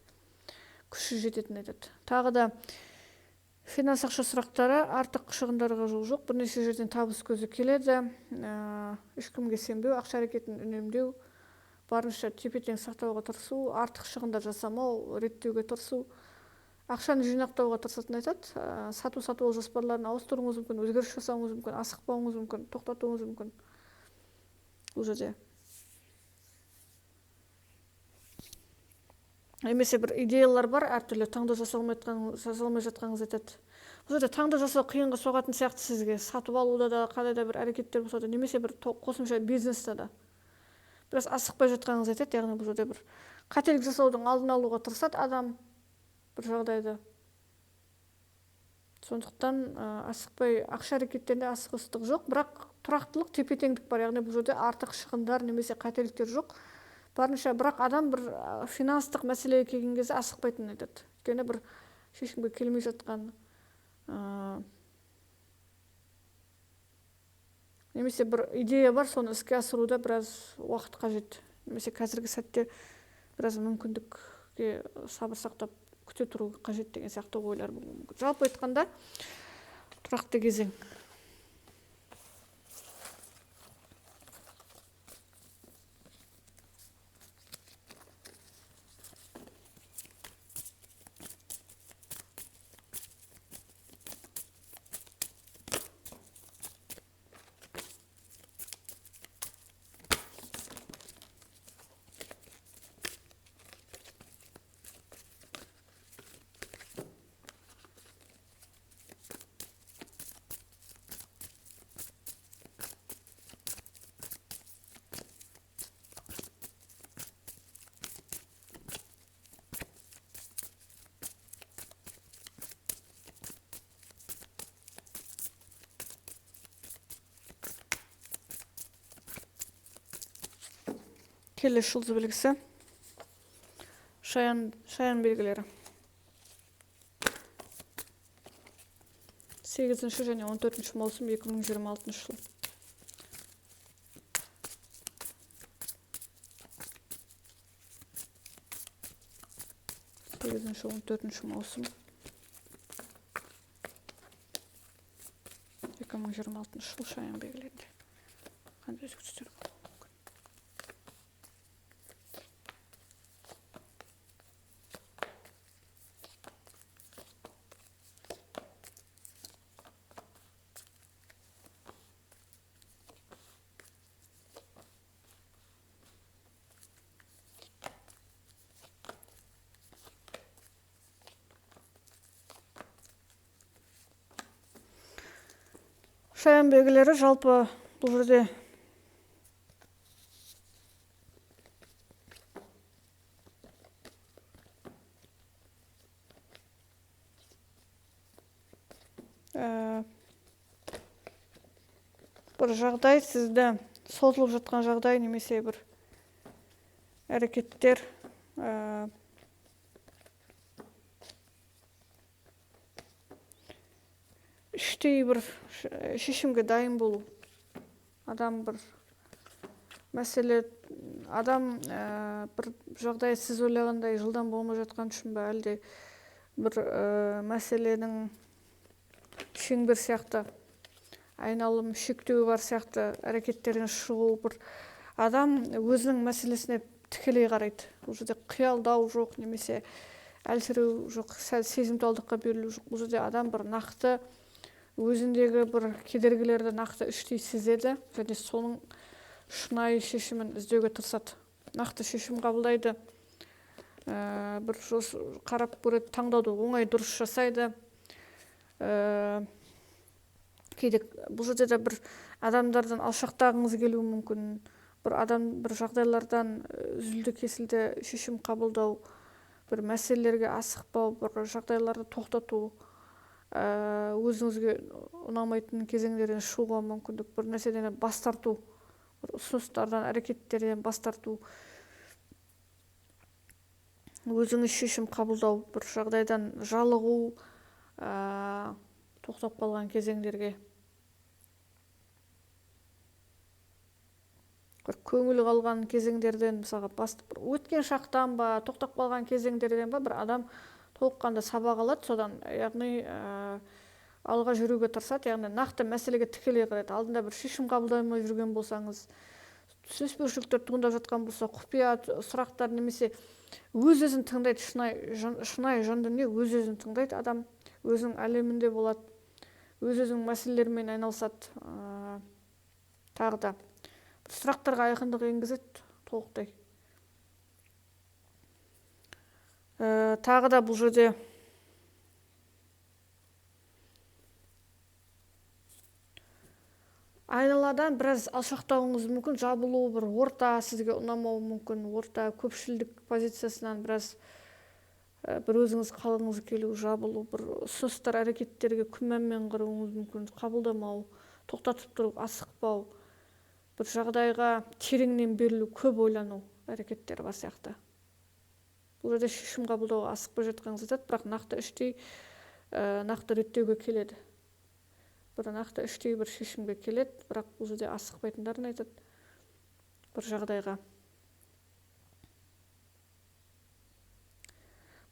күші жететін айтады. Тағы да финанс ақша сұрақтары, артық шығындарға жол жоқ, бірнеше жерден табыс көзі келеді, ешкімге сенбеу, ақша әрекетін үнемдеу, барынша тепе-тең сақтауға тырысу, артық шығындар жасамау, реттеуге тырысу, ақшаны жинақтауға тырысатын айтады. Сату жоспарларын ауыстыруыңыз мүмкін, өзгеріс жасауыңыз мүмкін, асықпауыңыз мүмкін, тоқтатуыңыз мүмкін. Бұл жерде. Немесе бір идеялар бар, әртүрлі таңдау жасалмай жатқаныңыз айтады. Бұл жерде таңдау жасау қиынға соғатын сияқты сізге, сатып алуда да, қандай да бір әрекеттер болса да, немесе бір қосымша бизнесте да. Біраз асықпай жатқаныңыз айтады, яғни бұл жерде бір қателік жасаудың алдын алуға тырысады адам бір жағдайда. Сондықтан асықпай, ақша әрекеттерінде асығыстық жоқ, бірақ тұрақтылық, тепе-теңдік бар, яғни бұл жерде артық шығындар немесе қателіктер жоқ. Барынша, бірақ адам бір финанстық мәселеге келген кезде асықпайтынын айтады. Өйткені бір шешімге келмей жатқан, немесе бір идея бар, соны іске асыруда біраз уақыт қажет. Немесе қазіргі сәтте біраз мүмкіндікке сабыр сақтап күте тұру қажет деген сияқты ойлар болуы мүмкін. Жалпы айтқанда тұрақты кезең. Келесі жұлдыз белгісі шаян белгілері. 8 және 14 маусым 2026 жыл. Сегізінші 14 маусым 2026 жыл шаян белгілерінде. Қандай өзгерістер болуы мүмкін? шаян белгілері жалпы бұл жерде бір жағдай, сізді созылып жатқан жағдай немесе бір әрекеттер іштей бір шешімге дайын болу. Адам бір мәселе, адам бір жағдай сіз ойлағандай жылдан болмай жатқан үшін бе, әлде бір мәселенің шеңбер сияқты айналым шектеуі бар сияқты әрекеттерден шығу. Бір адам өзінің мәселесіне тікелей қарайды. Бұл жерде қиялдау жоқ, немесе әлсіреу жоқ, сәл сезімталдыққа берілу жоқ. Бұл жерде адам бір нақты өзіндегі бір кедергілерді нақты іштей сезеді және соның шынайы шешімін іздеуге тырысады. Нақты шешім қабылдайды, бір қарап көреді, таңдауды оңай дұрыс жасайды. Кейде бұл жерде де бір адамдардан алшақтағыңыз келуі мүмкін. Бір адам бір жағдайлардан үзілді кесілді шешім қабылдау, бір мәселелерге асықпау, бір жағдайларды тоқтату, өзіңізге ұнамайтын кезеңдерден шығуға мүмкіндік, бір нәрседен бас тарту, бір ұсыныстардан, әрекеттерден бас тарту, өзіңіз шешім қабылдау, бір жағдайдан жалығу, тоқтап қалған кезеңдерге. Бір көңіл қалған кезеңдерден, мысалға өткен шақтан ба, тоқтап қалған кезеңдерден ба, бір адам толыққанды сабақ алады, содан яғни алға жүруге тырысады, яғни нақты мәселеге тікелей қарайды. Алдында бір шешім қабылдамай жүрген болсаңыз, түсініспеушіліктер туындап жатқан болса, құпия сұрақтар немесе өз-өзін тыңдайды, шынайы жан дүние өз-өзін тыңдайды, адам өзінің әлемінде болады, өз-өзінің мәселелерімен айналысады. Тағы да сұрақтарға айқындық енгізеді толықтай. Тағы да бұл жерде айналадан біраз алшақтауыңыз мүмкін, жабылу, бір орта сізге ұнамауы мүмкін, орта көпшілдік позициясынан біраз бір өзіңіз қалғыңыз келу, жабылу, бір ұсыныстар, әрекеттерге күмәнмен қарауыңыз мүмкін, қабылдамау, тоқтатып тұру, асықпау, бір жағдайға тереңнен берілу, көп ойлану әрекеттері бар сияқты. Бұл жерде шешім қабылдауға асықпай жатқаныңыз айтады, бірақ нақты іштей нақты реттеуге келеді. Бір нақты іштей бір шешімге келеді, бірақ бұл жерде асықпайтындарын айтады бір жағдайға.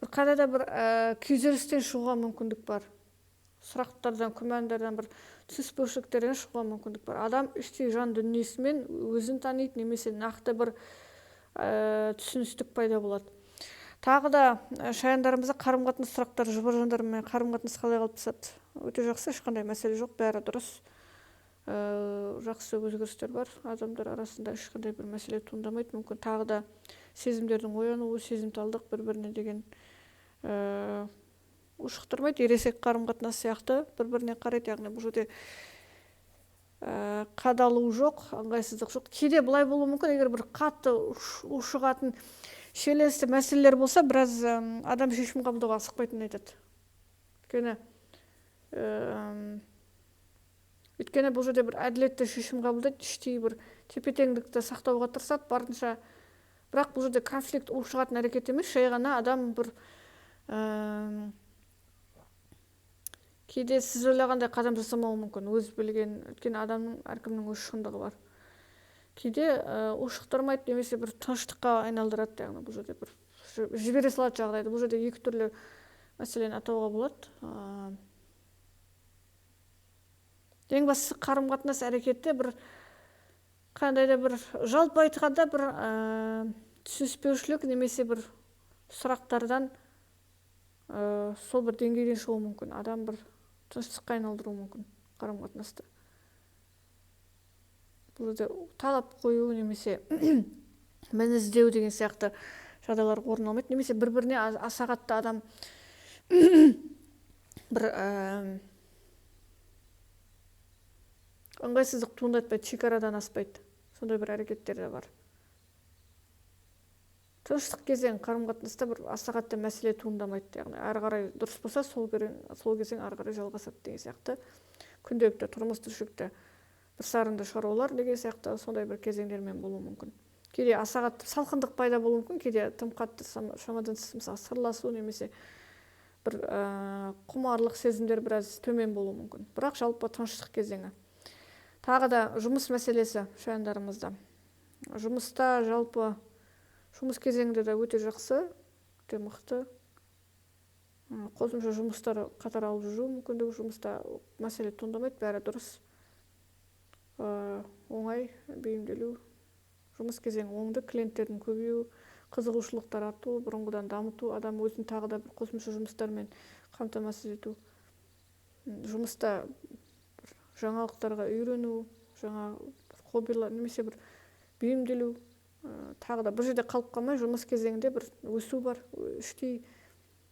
Бір қайда бір күйзелістен шығуға мүмкіндік бар. Сұрақтардан, күмәндардан, бір түсініспеушіліктерден шығуға мүмкіндік бар. Адам іштей жан дүниесімен өзін таниды, немесе нақты бір түсіністік пайда болады. Тағы да шаяндарымызда қарым-қатынас сұрақтары, жұбар жандармен қарым-қатынас қалай қалыптасады? Өте жақсы, ешқандай мәселе жоқ, бәрі дұрыс. Жақсы өзгерістер бар, адамдар арасында ешқандай бір мәселе туындамайды. Мүмкін тағы да сезімдердің оянуы, сезімталдық, бір-біріне деген ушықтырмайды, ересек қарым-қатынас сияқты бір-біріне қарайды, яғни бұл жерде қадалу жоқ, ыңғайсыздық жоқ. Кейде былай болуы мүмкін, егер бір қатты ушығатын шиеленісті мәселелер болса, біраз адам шешім қабылдауға асықпайтынын айтады. Өйткені бұл жерде бір әділетті шешім қабылдайды, іштей бір тепе-теңдікті сақтауға тырысады, барынша. Бірақ бұл жерде конфликт ушығатын әрекет емес, жай ғана адам бір кейде сіз ойлағандай қадам жасамауы мүмкін, өз білген, өйткені адамның әркімнің өз шындығы бар. Кейде ушықтырмайды, немесе бір тыныштыққа айналдырады, яғни бұл жерде бір жібере салады жағдайды. Бұл жерде екі түрлі мәселені атауға болады. Ең бастысы қарым-қатынас әрекеті бір қандай да бір жалпы айтқанда бір түсініспеушілік немесе бір сұрақтардан сол бір деңгейден шығуы мүмкін. Адам бір тыныштыққа айналдыруы мүмкін қарым-қатынасты. Бұл жерде талап қою немесе мін іздеу деген сияқты жағдайлар орын алмайды. Немесе бір-біріне аса қатты адам бір ыңғайсыздық туындатпайды, шекарадан аспайды. Сондай бір әрекеттер де бар. Тыныштық кезең қарым-қатынаста бір аса қатты мәселе туындамайды. Яғни ары қарай дұрыс болса, сол кезең ары қарай жалғасады деген сияқты. Күнделікті тұрмыс тіршілікте бір сарынды шаруалар деген сияқты сондай бір кезеңдермен болуы мүмкін. Кейде аса қатты салқындық пайда болуы мүмкін, кейде тым қатты шамадан тыс мысалы сырласу немесе бір құмарлық сезімдер біраз төмен болуы мүмкін. Бірақ жалпы тыныштық кезеңі. Тағы да жұмыс мәселесі шаяндарымызда. Жұмыста жалпы жұмыс кезеңінде де өте жақсы, өте мықты. Қосымша жұмыстар қатар алып жүру мүмкіндігі, жұмыста мәселе туындамайды, бәрі дұрыс. Оңай бейімделу. Жұмыс кезеңі оңды, клиенттердің көбею, қызығушылықтар арту, бұрынғыдан дамыту, адам өзін тағы да бір қосымша жұмыстармен қамтамасыз ету. Жұмыста жаңалықтарға үйрену, жаңа хоббилар немесе бір бейімделу, тағы да бір жерде қалып қалмай, жұмыс кезеңінде бір өсу бар, іштей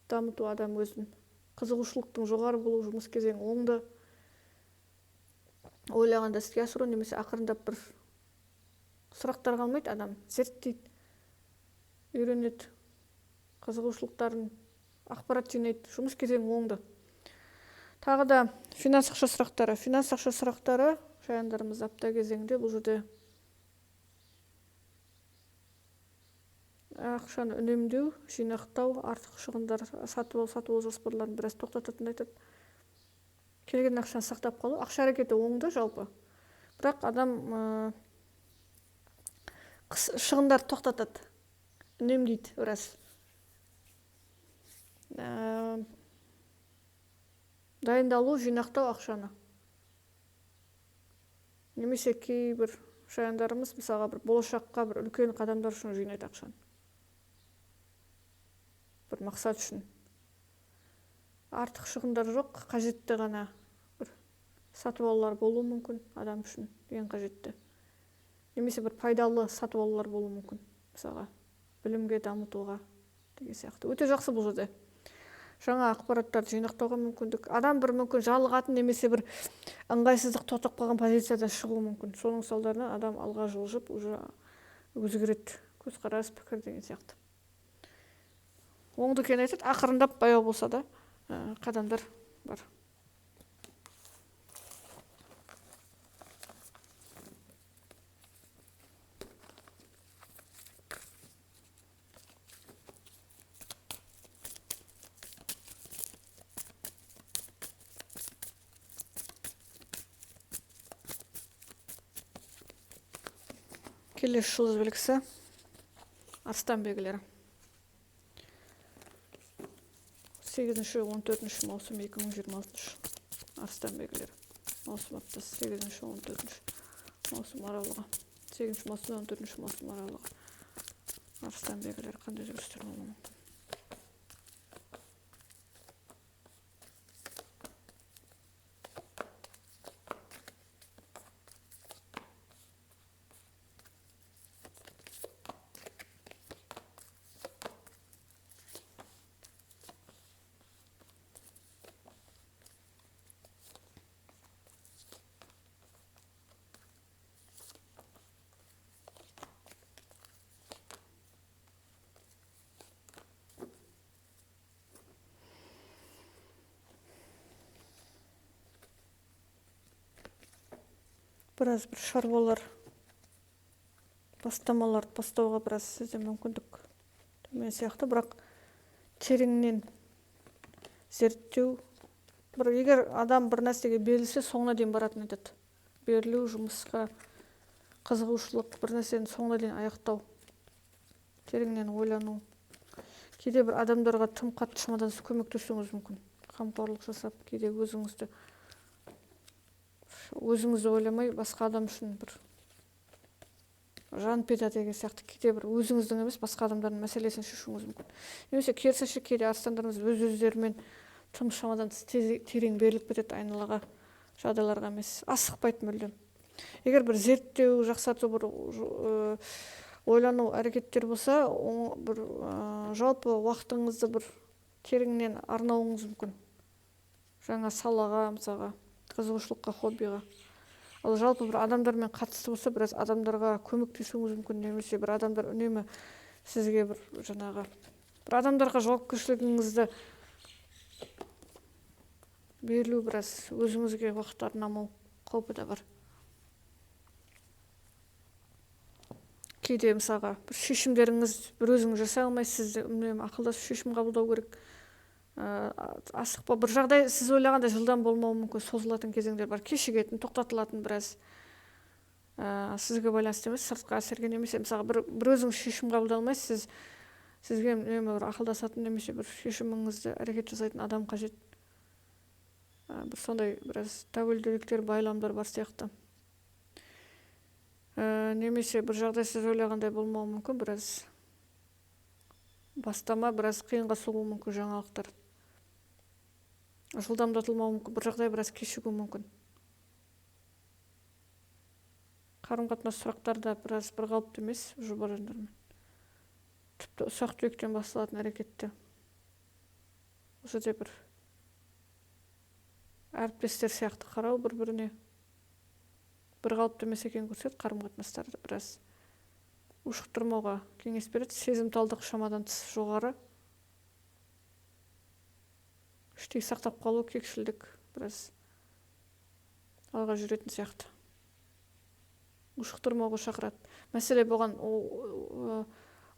дамыту адам өзін. Қызығушылықтың жоғары болу, жұмыс кезеңі оңды. Ойлағанда іске асыру немесе ақырындап бір сұрақтар қалмайды, адам зерттейді, үйренеді, қызығушылықтарын ақпарат жинайды, жұмыс кезеңі оңды. Тағы да финанс ақша сұрақтары. Финанс ақша сұрақтары шаяндарымыз апта кезеңінде бұл жерде ақшаны үнемдеу, жинақтау, артық шығындар, сатып алу жоспарларын біраз тоқтататынын айтады. Келген ақшаны сақтап қалу, ақша әрекеті оңды жалпы. Бірақ адам шығындар тоқтатады, үнемдейді біраз. Дайындалу, жинақтау ақшаны. Немесе кейбір шаяндарымыз мысалға бір болашаққа бір үлкен қадамдар үшін жинайды ақшаны. Бір мақсат үшін. Артық шығындар жоқ, қажетті ғана бір сатып алулар болуы мүмкін адам үшін, ең қажетті. Немесе бір пайдалы сатып алулар болуы мүмкін. Мысалға білімге дамытуға деген сияқты. Өте жақсы бұл жерде. Жаңа ақпараттарды жинақтауға мүмкіндік. Адам бір мүмкін жалығатын немесе бір ыңғайсыздық тоқтап қалған позицияда шығуы мүмкін. Соның салдарынан адам алға жылжып, уже өзгереді, көзқарас, пікір деген сияқты. Оңды екенін айтады, ақырындап баяу болса да қадамдар бар. Келесі жұлдыз белгісі Арыстан белгілері. 8-14 маусым 2026 Арыстан белгілері. Маусым аптасы 8-14 маусым аралығы. 8 маусым 14 маусым аралығы. Арыстан белгілері қандай жүрістер болуы мүмкін? Біраз бір шаруалар, бастамаларды бастауға біраз сізде мүмкіндік төмен сияқты, бірақ тереңнен зерттеу, егер адам бір нәрсеге берілсе, соңына дейін баратын айтады. Берілу, жұмысқа қызығушылық, бір нәрсені соңына дейін аяқтау, тереңнен ойлану. Кейде бір адамдарға тым қатты шамадан көмектесуіңіз мүмкін. Қамқорлық жасап, кейде өзіңізді ойламай, басқа адам үшін бір жан пида деген сияқты, кейде бір өзіңіздің емес, басқа адамдардың мәселесін шешуіңіз мүмкін. Немесе керісінше кейде арыстандарымыз өз-өздерімен тым шамадан терең беріліп кетеді айналаға, жағдайларға емес, асықпайды мүлдем. Егер бір зерттеу, жақсарту, бір ойлану әрекеттер болса, бір жалпы уақытыңызды бір тереңнен арнауыңыз мүмкін. Жаңа салаға, мысалға, қызығушылыққа, хоббиға. Ал жалпы бір адамдармен қатысты болса, біраз адамдарға көмектесуіңіз мүмкін, немесе бір адамдар үнемі сізге бір жаңағы бір адамдарға жауапкершілігіңізді берілу біраз өзіңізге уақыт арнамау қаупі да бар. Кейде мысалға бір шешімдеріңіз бір өзіңіз жасай алмайсыз, үнемі ақылдасып шешім қабылдау керек. Асықпа, бір жағдай сіз ойлағандай жылдам болмауы мүмкін, созылатын кезеңдер бар, кешігетін, тоқтатылатын біраз сізге байланысты емес, сыртқа әсерге, немесе мысалға бір өзіңіз шешім қабылдай алмайсыз, сізге үнемі бір ақылдасатын немесе бір шешіміңізді әрекет жасайтын адам қажет. Бір сондай біраз тәуелділіктер, байламдар бар сияқты. Немесе бір жағдай сіз ойлағандай болмауы мүмкін, біраз бастама, біраз қиынға соғуы мүмкін, жаңалықтар жылдамдатылмауы мүмкін, бір жағдай біраз кешігуі мүмкін. Қарым-қатынас сұрақтарда біраз бір қалыпты емес жұбарындармен. Тіпті ұсақ түйектен басталатын әрекетте. Осы жерде бір әріптестер сияқты қарау бір-біріне бір қалыпты емес екенін көрсетеді, қарым-қатынастарды біраз ушықтырмауға кеңес береді. Сезімталдық шамадан тыс жоғары. Іштей сақтап қалу, кекшілдік біраз алға жүретін сияқты. Ушықтырмауға шақырады. Мәселе болған,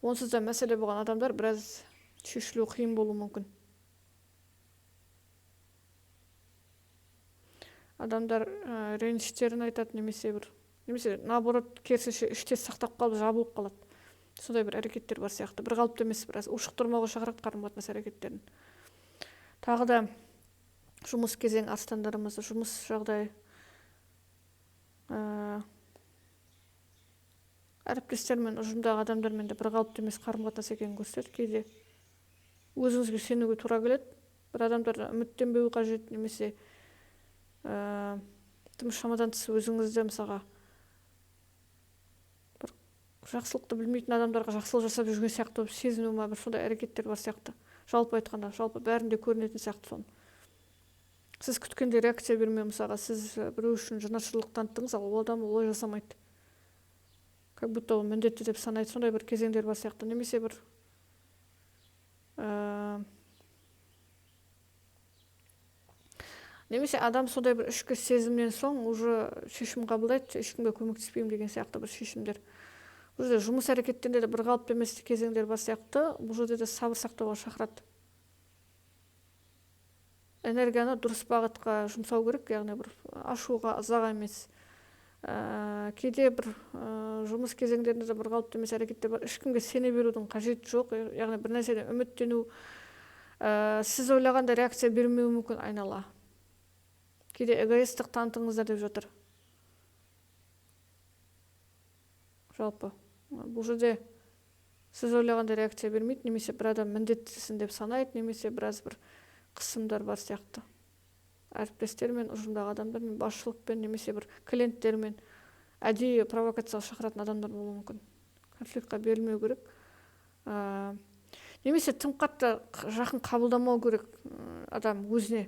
онсыз да мәселе болған адамдар біраз шешілу қиын болуы мүмкін. Адамдар реніштерін айтады, немесе наоборот керісінше іште сақтап қалып жабылып қалады. Сондай бір әрекеттер бар сияқты. Бір қалыпты емес, біраз ушықтырмауға шақырады қарым-қатынас әрекеттерін. Тағы да жұмыс кезең арыстандарымыз, жұмыс жағдай, әріптестермен, ұжымдағы адамдармен де бір қалыпты емес қарым-қатынас екенін көрсетеді. Кейде өзіңізге сенуге тура келеді. Бір адамдар үміттенбеуі қажет, немесе тым шамадан тыс өзіңізді мысалға бір жақсылықты білмейтін адамдарға жақсылық жасап жүрген сияқты болып сезіну ма, бір сондай әрекеттер бар сияқты. Жалпы айтқанда, жалпы бәрінде көрінетін сияқты соны. Сіз күткенде реакция бермеу, мысалға сіз біреу үшін жанашырлық таныттыңыз, ал ол адам олай жасамайды. Как будто ол міндетті деп санайды, сондай бір кезеңдер бар сияқты. Немесе бір немесе адам сондай бір ішкі сезімнен соң уже шешім қабылдайды, ешкімге көмектеспеймін деген сияқты бір шешімдер. Бұл жерде жұмыс әрекеттерінде де бір қалыпты емес кезеңдер бар сияқты. Бұл жерде де сабыр сақтауға шақырады. Энергияны дұрыс бағытқа жұмсау керек, яғни бір ашуға, ызаға емес. Кейде бір жұмыс кезеңдерінде де бір қалыпты емес әрекеттер бар. Ешкімге сене берудің қажеті жоқ, яғни бір нәрседен үміттену, сіз ойлағандай реакция бермеуі мүмкін айнала. Кейде эгоисттік танытыңыздар деп жатыр. Жалпы, бұл жерде сіз ойлағандай реакция бермейді, немесе бір адам міндеттісін деп санайды, немесе біраз бір қысымдар бар сияқты. Әріптестермен, ұжымдағы адамдармен, басшылықпен, немесе бір клиенттермен әдейі провокацияға шақыратын адамдар болуы мүмкін. Конфликтқа берілмеу керек. Немесе тым қатты жақын қабылдамау керек адам өзіне.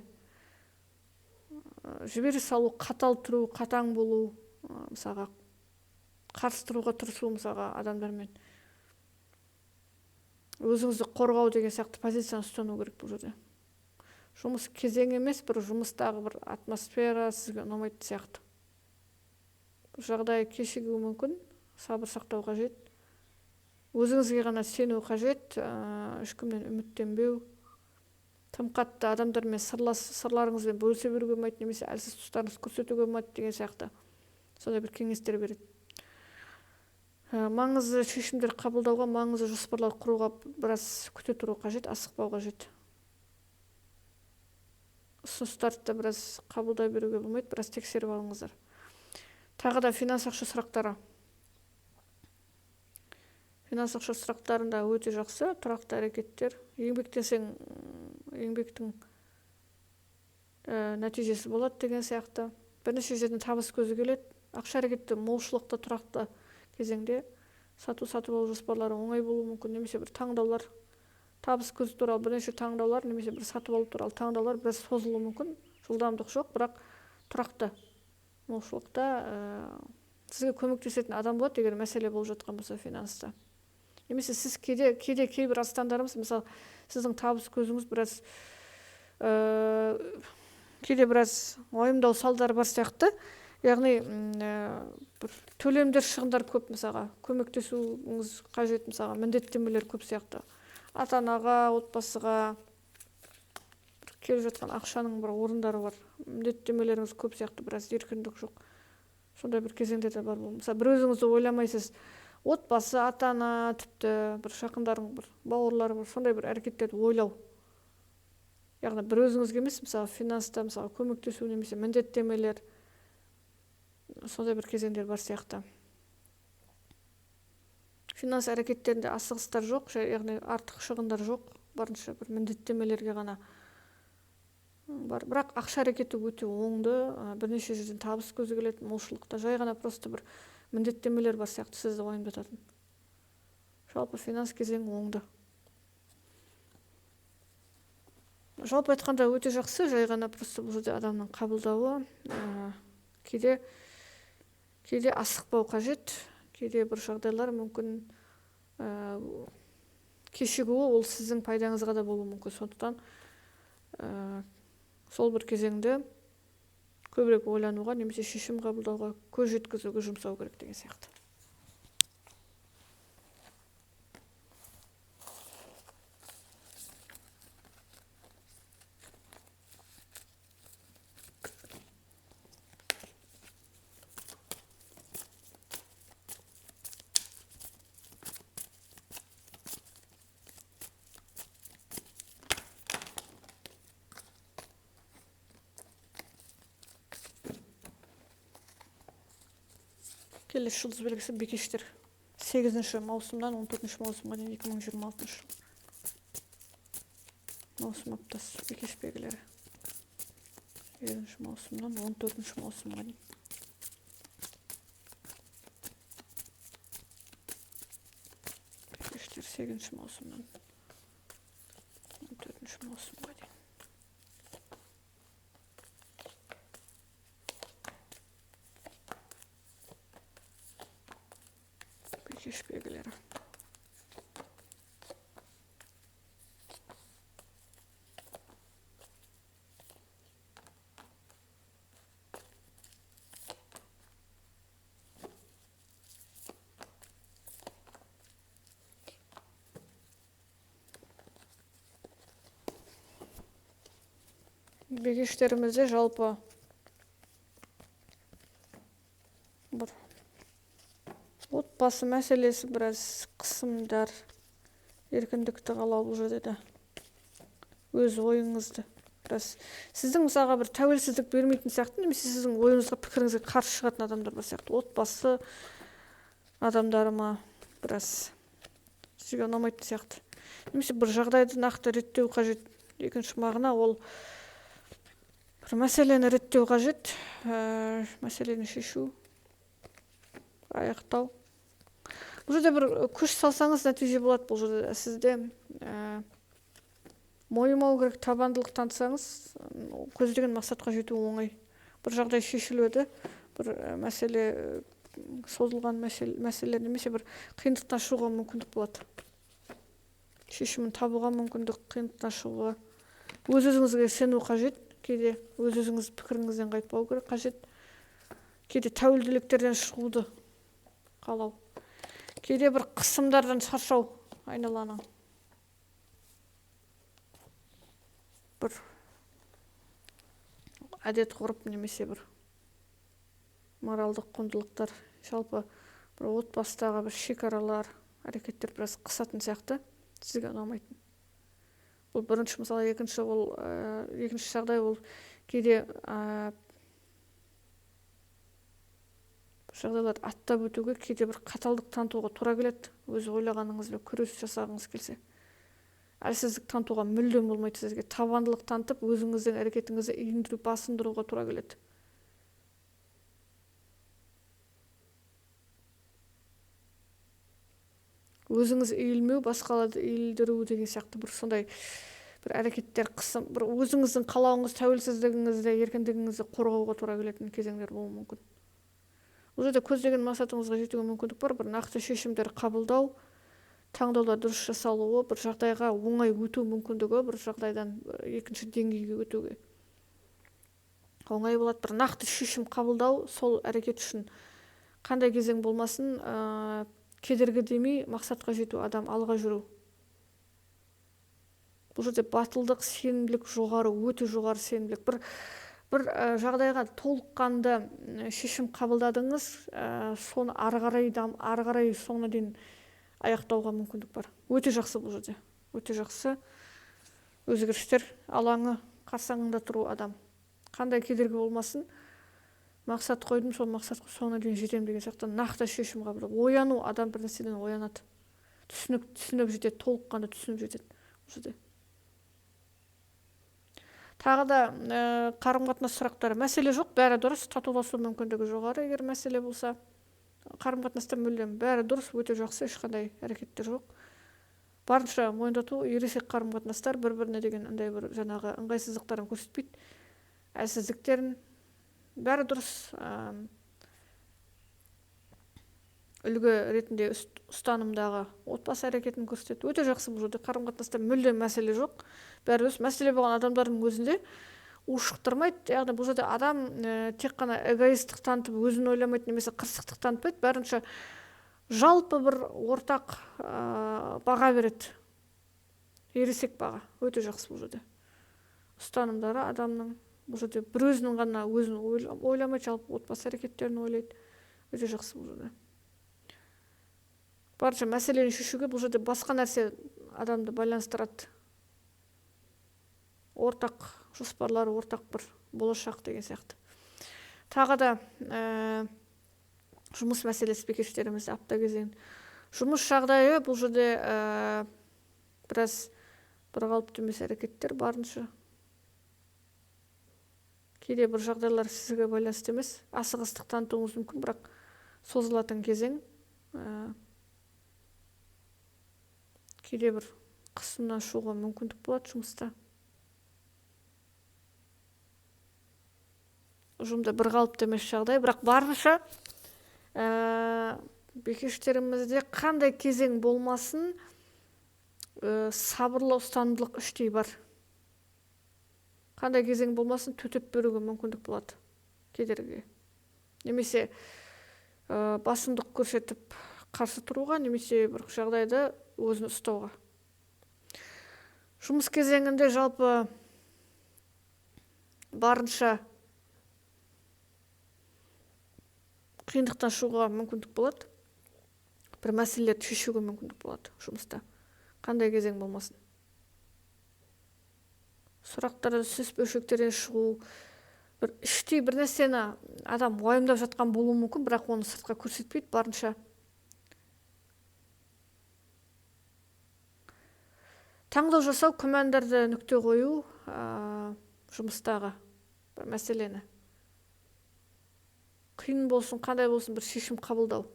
Жібере салу, қатал тұру, қатаң болу, мысалға қарсы тұруға тырысу, мысалға адамдармен өзіңізді қорғау деген сияқты позицияны ұстану керек бұл жерде. Жұмыс кезең емес, бір жұмыстағы бір атмосфера сізге ұнамайтын сияқты. Бұл жағдай кешігуі мүмкін, сабыр сақтау қажет. Өзіңізге ғана сену қажет, ешкімнен үміттенбеу. Тым қатты адамдармен сырларыңызбен бөлісе беруге болмайды, немесе әлсіз тұстарыңызды көрсетуге болмайды деген сияқты. Сондай бір кеңестер береді. Маңызды шешімдер қабылдауға, маңызды жоспарлар құруға біраз күте тұру қажет, асықпау қажет. Ұсыныстарды біраз қабылдай беруге болмайды, біраз тексеріп алыңыздар. Тағы да финанс ақша сұрақтары. Финанс ақша сұрақтарында өте жақсы, тұрақты әрекеттер. Еңбектенсең, еңбектің нәтижесі болады деген сияқты. Бірнеше жерден табыс көзі келеді. Ақша әрекетті молшылықты тұрақты кезеңде сатып алу жоспарлары оңай болуы мүмкін, немесе бір таңдаулар, табыс көзі туралы бірнеше таңдаулар, немесе бір сатып алу туралы таңдаулар біраз созылуы мүмкін. Жылдамдық жоқ, бірақ тұрақты молшылықта сізге көмектесетін адам болады егер мәселе болып жатқан болса финанста. Немесе сіз кейбір астандарымыз, мысалы сіздің табыс көзіңіз біраз кейде біраз уайымдау салдары бар сияқты. Яғни бір төлемдер, шығындар көп, мысалға көмектесуіңіз қажет, мысалға міндеттемелер көп сияқты. Ата-анаға, отбасыға келіп жатқан ақшаның бір орындары бар, міндеттемелеріңіз көп сияқты, біраз еркіндік жоқ. Сондай бір кезеңде де бар бұл. Мысалы бір өзіңізді ойламайсыз, отбасы, ата-ана, тіпті бір жақындарың, бір бауырлары бар, сондай бір әрекеттерді ойлау. Яғни бір өзіңізге емес, мысалы финанста, мысалы көмектесу немесе міндеттемелер, сондай бір кезеңдер бар сияқты. Финанс әрекеттерінде асығыстар жоқ, яғни артық шығындар жоқ, барынша бір міндеттемелерге ғана бар. Бірақ ақша әрекеті өте оңды, бірнеше жерден табыс көзі келетін молшылықта жай ғана просто бір міндеттемелер бар сияқты сізді уайымдататын. Жалпы финанс кезеңі оңды. Жалпы айтқанда өте жақсы, жай ғана просто бұл жерде адамның қабылдауы, кейде асықпау қажет, кейде бір жағдайлар мүмкін кешігуі ол сіздің пайдаңызға да болуы мүмкін. Сондықтан сол бір кезеңді көбірек ойлануға немесе шешім қабылдауға көз жеткізуге жұмсау керек деген сияқты. Келесі жұлдыз белгісі бикештер. 8 маусымнан 14 маусымға дейін 2026 жыл. Маусым аптасы бикеш белгілері. 8 маусымнан 14 маусымға дейін. Бикештер 8 маусымнан 14 маусымға дейін. Бикеш белгілері. Бикештерімізде жалпы бір отбасы мәселесі, біраз қысымдар, еркіндікті қалау бұл жерде де өз ойыңызды біраз сіздің мысалға бір тәуелсіздік бермейтін сияқты, немесе сіздің ойыңызға, пікіріңізге қарсы шығатын адамдар бар сияқты. Отбасы адамдары ма біраз сізге ұнамайтын сияқты. Немесе бір жағдайды нақты реттеу қажет. Екінші мағына ол бір мәселені реттеу қажет, мәселені шешу, аяқтау. Бұл жерде бір күш салсаңыз нәтиже болады. Бұл жерде сізде мойымау керек, табандылық танытсаңыз, көздеген мақсатқа жету оңай. Бір жағдай шешіледі, бір мәселе созылған мәселе немесе бір қиындықтан шығуға мүмкіндік болады. Шешімін табуға мүмкіндік, қиындықтан шығуға. Өз-өзіңізге сену қажет, кейде өз-өзіңіз пікіріңізден қайтпау керек қажет. Кейде тәуелділіктерден шығуды қалау. Кейде бір қысымдардан шаршау айналаның. Бір әдет ғұрып немесе бір моралдық құндылықтар, жалпы бір отбасыдағы бір шекаралар, әрекеттер біраз қысатын сияқты, сізге ұнамайтын. Бұл бірінші, мысалы екінші жағдай ол кейде жағдайлар аттап өтуге, кейде бір қаталдық танытуға тура келеді. Өз ойлағаныңызбен күрес жасағыңыз келсе. Әлсіздік танытуға мүлдем болмайды, сізге табандылық танытып, өзіңіздің әрекетіңізді иіндіру, басындыруға тура келеді. Өзіңіз иілмеу, басқаларды иілдіру деген сияқты бір сондай бір әрекеттер қысым, бір өзіңіздің қалауыңыз, тәуелсіздігіңізді, еркіндігіңізді қорғауға тура келетін кезеңдер болуы мүмкін. Бұл жерде көздеген мақсатыңызға жетуге мүмкіндік бар, бір нақты шешімдер қабылдау, таңдаулар дұрыс жасалуы, бір жағдайға оңай өту мүмкіндігі, бір жағдайдан екінші деңгейге өтуге оңай болады. Бір нақты шешім қабылдау, сол әрекет үшін қандай кезең болмасын, кедергі демей мақсатқа жету, адам алға жүру. Бұл жерде батылдық, сенімділік жоғары, өте жоғары сенімділік. Бір жағдайға толыққанды шешім қабылдадыңыз, соны ары қарай соңына дейін аяқтауға мүмкіндік бар. Өте жақсы бұл жерде. Өте жақсы өзгерістер алаңы қарсаңында тұру адам. Қандай кедергі болмасын, мақсат қойдым, сол мақсатқа соңына дейін жетем деген сияқты нақты шешім қабылдау. Ояну, адам бір нәрседен оянады. Түсініп жетеді, толыққанды түсініп жетеді бұл жерде. Тағы да қарым-қатынас сұрақтары. Мәселе жоқ, бәрі дұрыс, татуласу мүмкіндігі жоғары. Егер мәселе болса, қарым-қатынаста мүлдем бәрі дұрыс, өте жақсы, ешқандай әрекеттер жоқ. Барынша мойындату, ересек қарым-қатынастар бір-біріне деген андай бір жаңағы ыңғайсыздықтарын көрсетпейді, әлсіздіктерін, бәрі дұрыс. Үлгі ретінде ұстанымдағы отбасы әрекетін көрсетеді. Өте жақсы бұл жерде қарым-қатынаста мүлдем мәселе жоқ. Бәрі дұрыс. Мәселе болған адамдардың өзінде ушықтырмайды. Яғни бұл жерде адам тек қана эгоисттік танытып, өзін ойламайды, немесе қырсықтық танытпайды. Бәрінше жалпы бір ортақ баға береді. Ересек баға. Өте жақсы бұл жерде. Ұстанымдары адамның бұл жерде бір өзінің ғана өзін ойламайды, жалпы отбасы әрекеттерін ойлайды. Өте жақсы бұл жерде. Барынша мәселені шешуге бұл жерде басқа нәрсе адамды байланыстырады. Ортақ жоспарлары, ортақ бір болашақ деген сияқты. Тағы да жұмыс мәселесі бикештерімізде апта кезең. Жұмыс жағдайы бұл жерде біраз бір қалыпты емес әрекеттер барынша. Кейде бір жағдайлар сізге байланысты емес, асығыстық танытуыңыз мүмкін, бірақ созылатын кезең. Кейде бір қысымнан шығуға мүмкіндік болады жұмыста. Ұжымда бір қалыпты емес жағдай, бірақ барынша бикештерімізде қандай кезең болмасын, сабырлы ұстамдылық іштей бар. Қандай кезең болмасын, төтеп беруге мүмкіндік болады кедергіге. Немесе басымдық көрсетіп қарсы тұруға, немесе бір жағдайды өзін ұстауға. Жұмыс кезеңінде жалпы барынша қиындықтан шығуға мүмкіндік болады. Бір мәселелерді шешуге мүмкіндік болады жұмыста. Қандай кезең болмасын. Сұрақтарды сөз бөлшектерден шығу, бір іштей бір нәрсені адам уайымдап жатқан болуы мүмкін, бірақ оны сыртқа көрсетпейді, барынша. Таңдау жасау, күмәндарды нүкте қою, жұмыстағы бір мәселені. Қиын болсын, қандай болсын, бір шешім қабылдау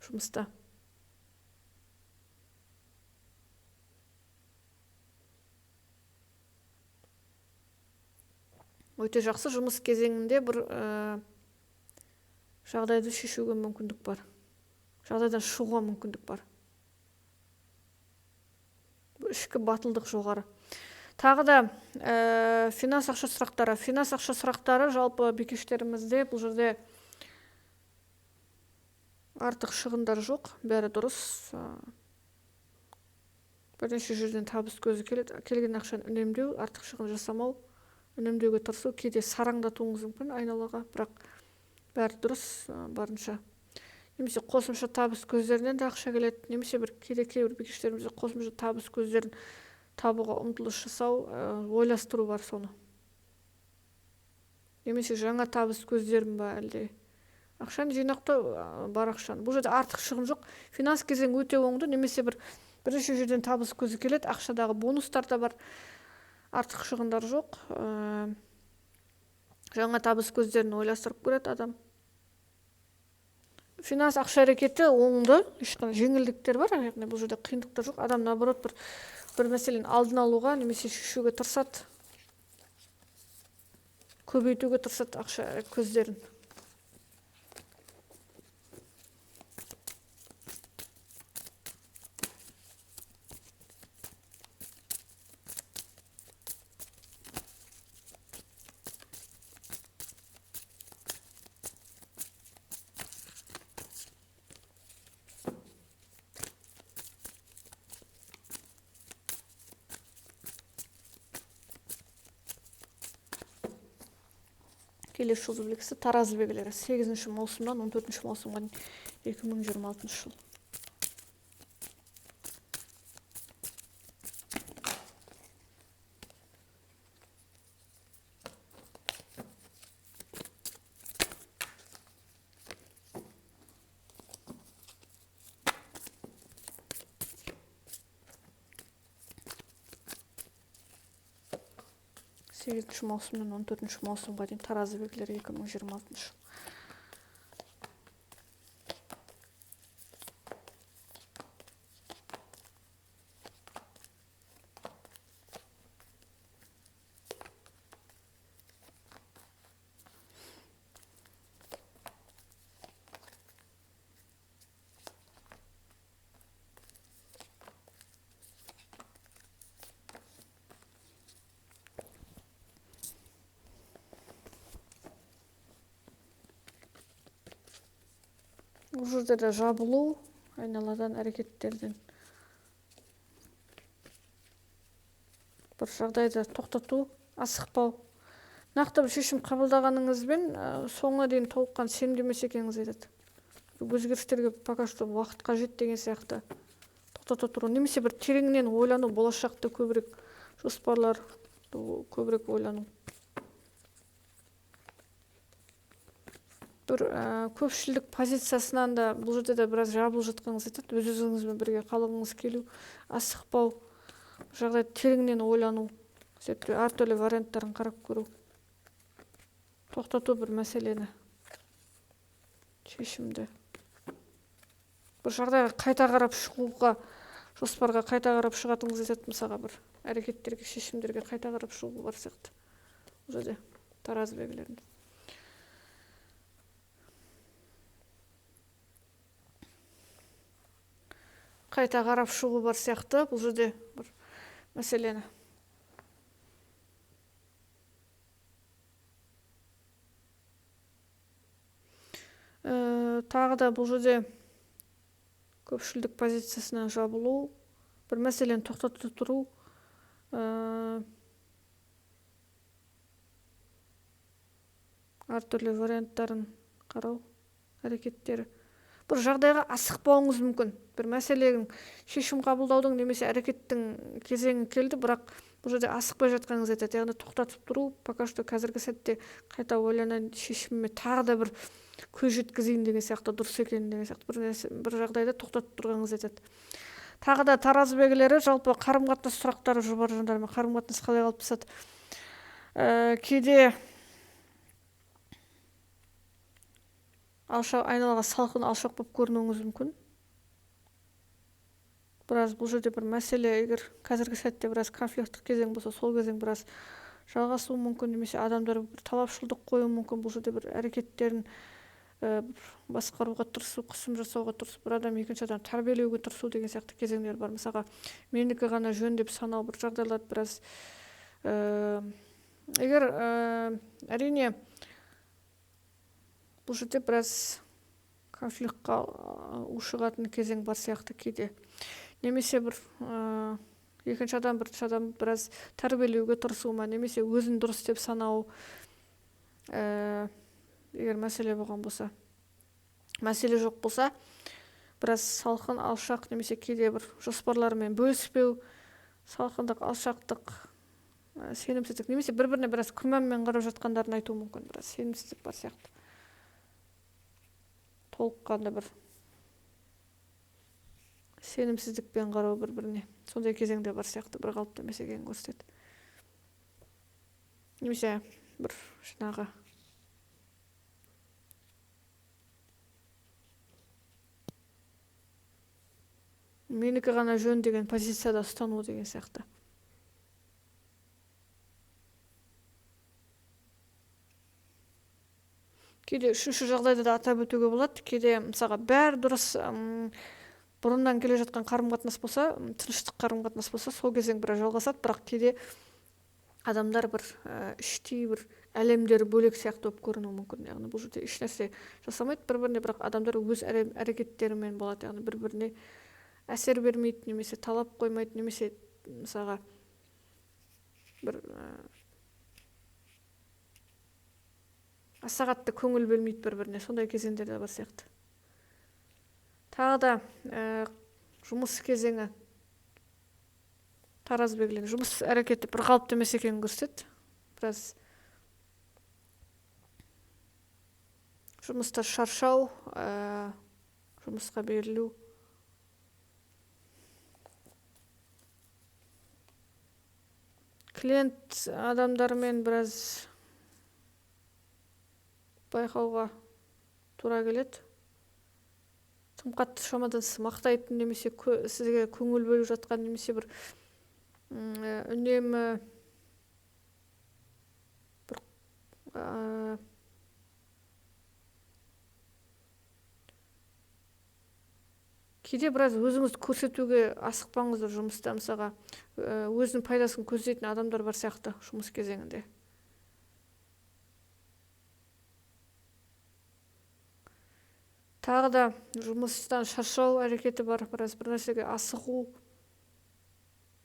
жұмыста. Өте жақсы жұмыс кезеңінде бір жағдайды шешуге мүмкіндік бар. Жағдайдан шығуға мүмкіндік бар. Ішкі батылдық жоғары. Тағы да финанс ақша сұрақтары. Финанс ақша сұрақтары жалпы бикештерімізде бұл жерде артық шығындар жоқ, бәрі дұрыс. Бірнеше жерден табыс көзі келеді. Келген ақшаны үнемдеу, артық шығын жасамау, үнемдеуге тырысу, кейде сараңдатуыңыз мүмкін айналаға, бірақ бәрі дұрыс барынша. Немесе қосымша табыс көздерінен де ақша келеді, немесе бір кейбір бикештерімізде қосымша табыс көздерін табуға ұмтылыс жасау, ойластыру бар соны. Немесе жаңа табыс көздерін ба, әлде ақшаны жинақтау бар ақшаны. Бұл жерде артық шығын жоқ. Финанс кезең өте оңды, немесе бірнеше жерден табыс көзі келеді, ақшадағы бонустар да бар, артық шығындар жоқ. Жаңа табыс көздерін ойластырып көреді адам. Финанс ақша әрекеті оңды, ешқандай жеңілдіктер бар, яғни бұл жерде қиындықтар жоқ. Адам наоборот бір бір мәселені алдын алуға немесе шешуге тырысады, көбейтуге тырысады ақша көздерін. Келесі жұлдыз белгісі таразы белгілері 8 маусымнан 14 маусымға дейін 2026 жыл. Сегізінші маусымнан 14 маусымға дейін таразы белгілері 2026 жыл. Бұл жерде де жабылу, айналадан әрекеттерден бір жағдайды тоқтату, асықпау. Нақты бір шешім қабылдағаныңызбен соңына дейін толыққан сенімдемес екеніңіз айтады. Өзгерістерге пока что уақыт қажет деген сияқты тоқтата тұру. Немесе бір тереңінен ойлану, болашақты көбірек жоспарлар, көбірек ойлану. Бір көпшілдік позициясынан да бұл жерде де біраз жабылып жатқаныңыз айтады. Өз-өзіңізбен бірге қалғыңыз келу, асықпау, жағдай тереңінен ойлану, әртүрлі варианттарын қарап көру, тоқтату бір мәселені, шешімді. Бір жағдайға қайта қарап шығуға, жоспарға қайта қарап шығатыңыз айтады, мысалға бір әрекеттерге, шешімдерге қайта қарап шығу бар сияқты. Бұл жерде таразы белгілерінде. Қайта қарап шығу бар сияқты, бұл жерде бір мәселені. Тағы да бұл жерде көпшілдік позициясынан жабылу, бір мәселені тоқтата тұру, әртүрлі варианттарын қарау, әрекеттері. Бір жағдайға асықпауыңыз мүмкін. Бір мәселенің шешім қабылдаудың немесе әрекеттің кезеңі келді, бірақ бұл жерде асықпай жатқаныңыз айтады. Яғни тоқтатып тұру, пока что қазіргі сәтте қайта ойланайын, шешіміме тағы да бір көз жеткізейін деген сияқты, дұрыс екенін деген сияқты бір жағдайда тоқтатып тұрғаныңыз айтады. Тағы да таразы белгілері жалпы қарым-қатынас сұрақтары бар жандармен, қарым-қатынас қалай қалыптасады. Кейде айналаға салқын, алшақ болып көрінуіңіз мүмкін. Біраз бұл жерде бір мәселе, егер қазіргі сәтте біраз конфликттік кезең болса, сол кезең біраз жалғасуы мүмкін, немесе адамдар бір талапшылдық қою мүмкін. Бұл жерде бір әрекеттерін басқаруға тырысу, қысым жасауға тырысу, бір адам екінші адам тәрбиелеуге тырысу деген сияқты кезеңдер бар. Мысалға, менікі ғана жөн деп санау бір жағдайлар біраз. Егер әрине бұл жерде біраз конфликтқа ушығатын кезең бар сияқты кейде. Немесе бір екінші адам біраз тәрбиелеуге тырысуыма, немесе өзін дұрыс деп санау, егер мәселе болған болса. Мәселе жоқ болса, біраз салқын, алшақ, немесе кейде бір жоспарларымен бөліспеу, салқындық, алшақтық, сенімсіздік, немесе бір-біріне біраз күмәнмен қарап жатқандарын айту мүмкін. Біраз сенімсіздік бар сияқты. Толыққанды бір сенімсіздікпен қарау бір-біріне. Сондай кезеңде бар сияқты, бір қалыпты емес екенін көрсетеді. Немесе бір жаңағы менікі ғана жөн деген позицияда ұстану деген сияқты. Кейде үшінші жағдайда да атап өтуге болады. Кейде мысалға бәрі дұрыс, бұрыннан келе жатқан қарым-қатынас болса, тыныштық қарым-қатынас болса, сол кезең бір жалғасады, бірақ кейде адамдар бір іштей бір әлемдері бөлек сияқты болып көрінуі мүмкін. Яғни бұл жерде еш нәрсе жасамайды бір-біріне, бірақ адамдар өз әрекеттерімен болады. Яғни бір-біріне әсер бермейді, немесе талап қоймайды, немесе мысалға бір аса қатты көңіл бөлмейді бір-біріне. Сондай кезеңдер де бар сияқты. Тағы да жұмыс кезеңі тараз белгілеген. Жұмыс әрекеті бір қалыпты емес екенін көрсетеді. Біраз жұмыста шаршау, жұмысқа берілу. Клиент адамдармен біраз байқауға тура келеді. Тым қатты шамадан тыс мақтайтын, немесе сізге көңіл бөліп жатқан, немесе бір үнемі бір кейде біраз өзіңізді көрсетуге асықпаңыздар жұмыста. Мысалға өзінің пайдасын көздейтін адамдар бар сияқты жұмыс кезеңінде. Тағы да жұмыстан шаршау әрекеті бар, біраз бір нәрсеге асығу.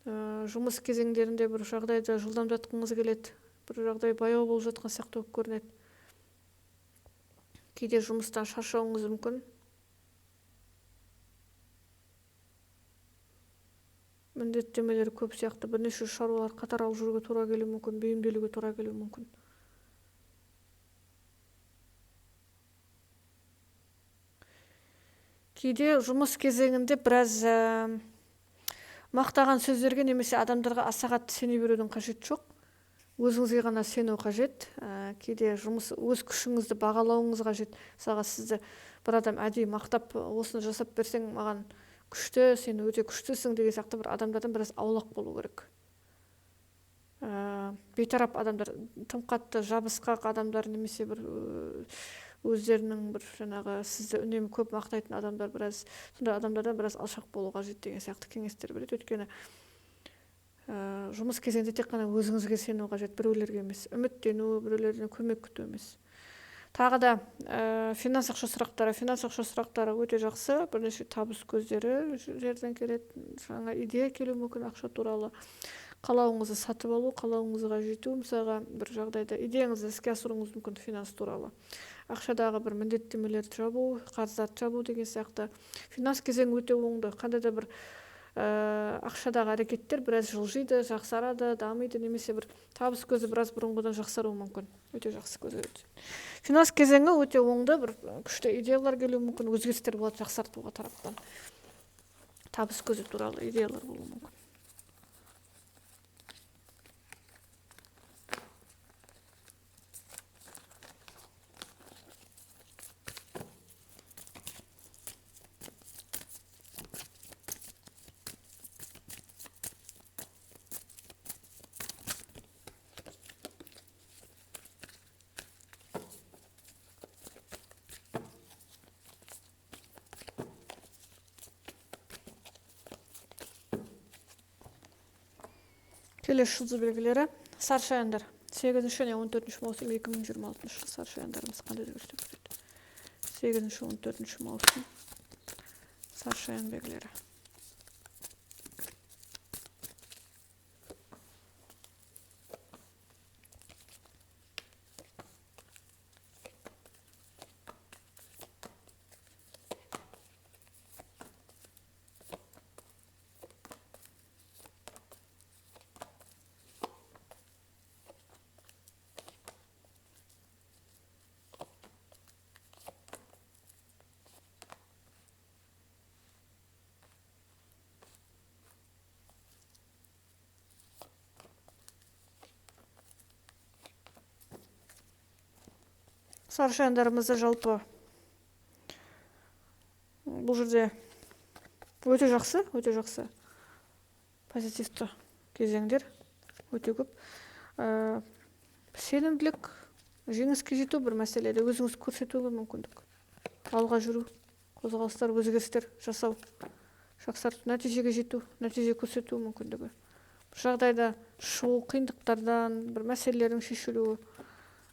Жұмыс кезеңдерінде бір жағдайда жылдамдатқыңыз келеді, бір жағдай баяу болып жатқан сияқты болып көрінеді. Кейде жұмыстан шаршауыңыз мүмкін. Міндеттемелер көп сияқты, бірнеше шаруалар қатар алып жүруге тура келуі мүмкін, бейімделуге тура келуі мүмкін. Кейде жұмыс кезеңінде біраз мақтаған сөздерге немесе адамдарға аса қатты сене берудің қажеті жоқ. Өзіңізге ғана сену қажет. Кейде жұмыс өз күшіңізді бағалауыңыз қажет. Мысалға сізді бір адам әдейі мақтап, осыны жасап берсең маған күшті, сен өте күштісің деген сияқты бір адамдардан біраз аулақ болу керек. Бейтарап адамдар, тым қатты жабысқақ адамдар, немесе бір өздерінің бір жаңағы сізді үнемі көп мақтайтын адамдар, біраз сондай адамдардан біраз алшақ болу қажет деген сияқты кеңестер береді. Өйткені жұмыс кезеңінде тек қана өзіңізге сену қажет, біреулерге емес. Үміттену, біреулерден көмек күту емес. Тағы да финанс ақша сұрақтары өте жақсы. Бірнеше табыс көздері жерден келеді. Жаңа идея келуі мүмкін ақша туралы. Қалауыңызды сатып алу, қалауыңызға жету. Мысалға бір жағдайда идеяңызды іске асыруыңыз мүмкін финанс туралы. Ақшадағы бір міндеттемелерді жабу, қарыздарды жабу деген сияқты. Финанс кезеңі өте оңды. Қандай да бір ақшадағы әрекеттер біраз жылжиды, жақсарады, дамиды, немесе бір табыс көзі біраз бұрынғыдан жақсаруы мүмкін. Өте жақсы көзі. Финанс кезеңі өте оңды, бір күшті идеялар келуі мүмкін, өзгерістер болады жақсартуға тараптан. Табыс көзі туралы идеялар болуы мүмкін. Келесі жұлдыз белгілері саршаяндар. 8-ші және 14-ші маусым 2026 жыл саршаяндарымыз қандай деп көрсетеді. 8-ші 14-ші маусым саршаян белгілері. Саршаяндарымызды жалпы бұл жерде Өте жақсы позитивті кезеңдер өте көп. Сенімділік, жеңіске жету бір мәселеде өзіңіз көрсетуге мүмкіндік. Алға жүру, қозғалыстар, өзгерістер жасау, жақсарту, нәтижеге жету, нәтиже көрсету мүмкіндігі. Бір жағдайда шығу, қиындықтардан, бір мәселелердің шешілуі,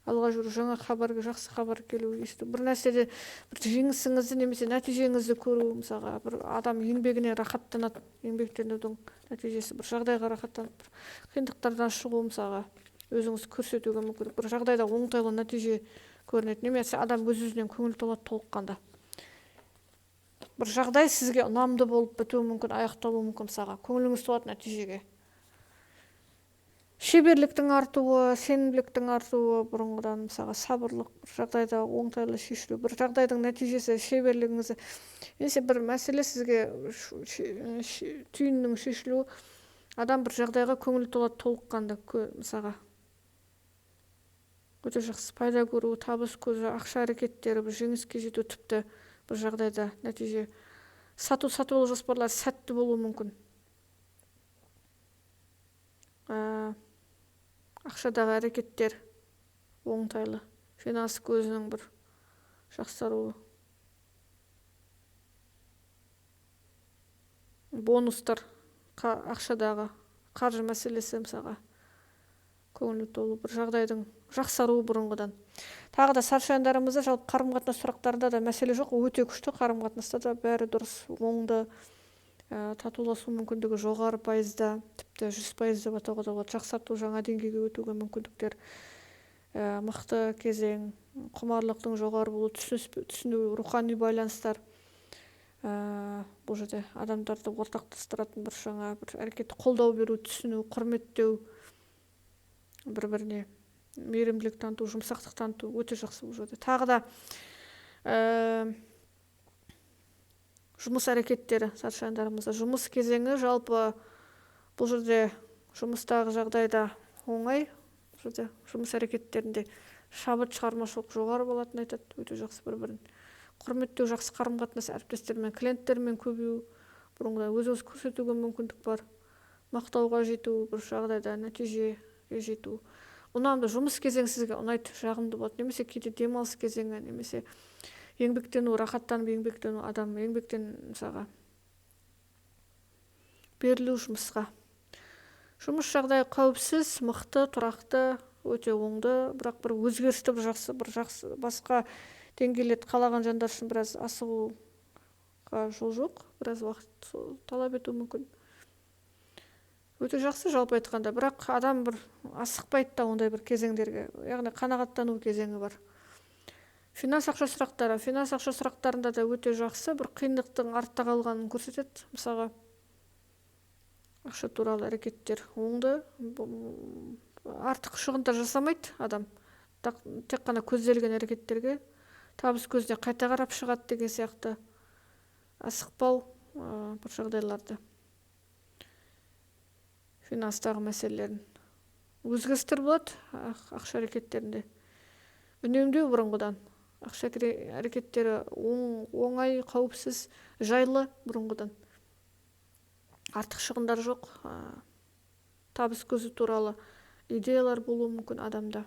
алға жүру, жаңа хабар, жақсы хабар келу, есту. Бір нәрседе бір жеңісіңізді немесе нәтижеңізді көру, мысалға бір адам еңбегіне рахаттанады, еңбектенудің нәтижесі, бір жағдайға рахаттанып, бір қиындықтардан шығу, мысалға өзіңіз көрсетуге мүмкін. Бір жағдайда оңтайлы нәтиже көрінеді, немесе адам өз-өзінен көңіл толады толыққанда. Бір жағдай сізге ұнамды болып бітуі мүмкін, аяқталуы мүмкін, мысалға көңіліңіз толады нәтижеге. Шеберліктің артуы, сенімділіктің артуы, бұрынғыдан мысалға сабырлық, бір жағдайда оңтайлы шешілу, бір жағдайдың нәтижесі, шеберлігіңізді, немесе бір мәселе сізге түйіннің шешілуі, адам бір жағдайға көңілі толады толыққанды, мысалға өте жақсы пайда көру, табыс көзі, ақша әрекеттері, бір жеңіске жету, тіпті бір жағдайда нәтиже, сату-сатулы жоспарлар сәтті болуы мүмкін. Ақшадағы әрекеттер оңтайлы, финанс көзінің бір жақсаруы, бонустар, ақшадағы қаржы мәселесі, мысалға көңілі толу, бір жағдайдың жақсаруы бұрынғыдан. Тағы да саршаяндарымызда жалпы қарым-қатынас сұрақтарында да мәселе жоқ, өте күшті, қарым-қатынаста да бәрі дұрыс, оңды, татуласу мүмкіндігі жоғары пайызда, тіпті 100% деп атауға да болады. Жақсарту, жаңа деңгейге өтуге мүмкіндіктер, мықты кезең, құмарлықтың жоғары болуы, түсіну, рухани байланыстар, бұл жерде адамдарды ортақтастыратын бір жаңа бір әрекетті қолдау беру, түсіну, құрметтеу, бір-біріне мейірімділік таныту, жұмсақтық таныту өте жақсы бұл жерде. Тағы да жұмыс әрекеттері саршаяндарымызда. Жұмыс кезеңі жалпы бұл жерде жұмыстағы жағдайда оңай, бұл жерде жұмыс әрекеттерінде шабыт, шығармашылық жоғары болатынын айтады, өте жақсы бір-бірін құрметтеу, жақсы қарым-қатынас әріптестермен, клиенттермен көбею, бұрынғыда өз көрсетуге мүмкіндік бар, мақтауға жету, бір жағдайда нәтижеге жету. Ұнамды жұмыс кезең сізге ұнайды, жағымды болады, немесе кейде демалыс кезеңі, немесе еңбектену, рахаттанып еңбектену, адам еңбектен мысалға берілу жұмысқа. Жұмыс жағдайы қауіпсіз, мықты, тұрақты, өте оңды, бірақ бір өзгерісті, бір жақсы басқа деңгейлерді қалаған жандар үшін біраз асығуға жол жоқ, біраз уақыт талап ету мүмкін. Өте жақсы жалпы айтқанда, бірақ адам бір асықпайды да ондай бір кезеңдерге, яғни қанағаттану кезеңі бар. Финанс ақша сұрақтарында да өте жақсы, бір қиындықтың артта қалғанын көрсетеді. Мысалға, ақша туралы әрекеттер оңды, артық шығындар жасамайды адам, тек қана көзделген әрекеттерге, табыс көзіне қайта қарап шығады деген сияқты асықпау бір жағдайларды, финанстағы мәселелерін. Өзгерістер болады ақша әрекеттерінде. Үнемдеу бұрынғыдан. Ақша әрекеттері оңай, қауіпсіз, жайлы бұрынғыдан. Артық шығындар жоқ. Табыс көзі туралы идеялар болуы мүмкін адамда.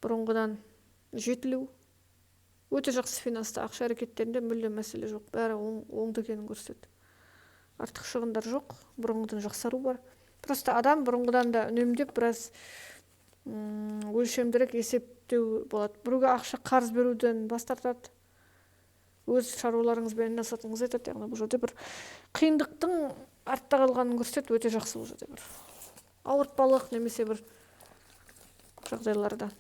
Бұрынғыдан жетілу. Өте жақсы финанста ақша әрекеттерінде мүлдем мәселе жоқ. Бәрі оңды екенін көрсетеді. Артық шығындар жоқ, бұрынғыдан жақсару бар. Просто адам бұрынғыдан да үнемдеп біраз өлшемдірек есептеу болады. Біреуге ақша қарыз беруден бас тартады. Өз шаруаларыңызбен айналысатыныңызды айтады. Яғни бұл жерде бір қиындықтың артта қалғанын көрсетеді, өте жақсы бұл жерде бір ауыртпалық немесе бір жағдайларда.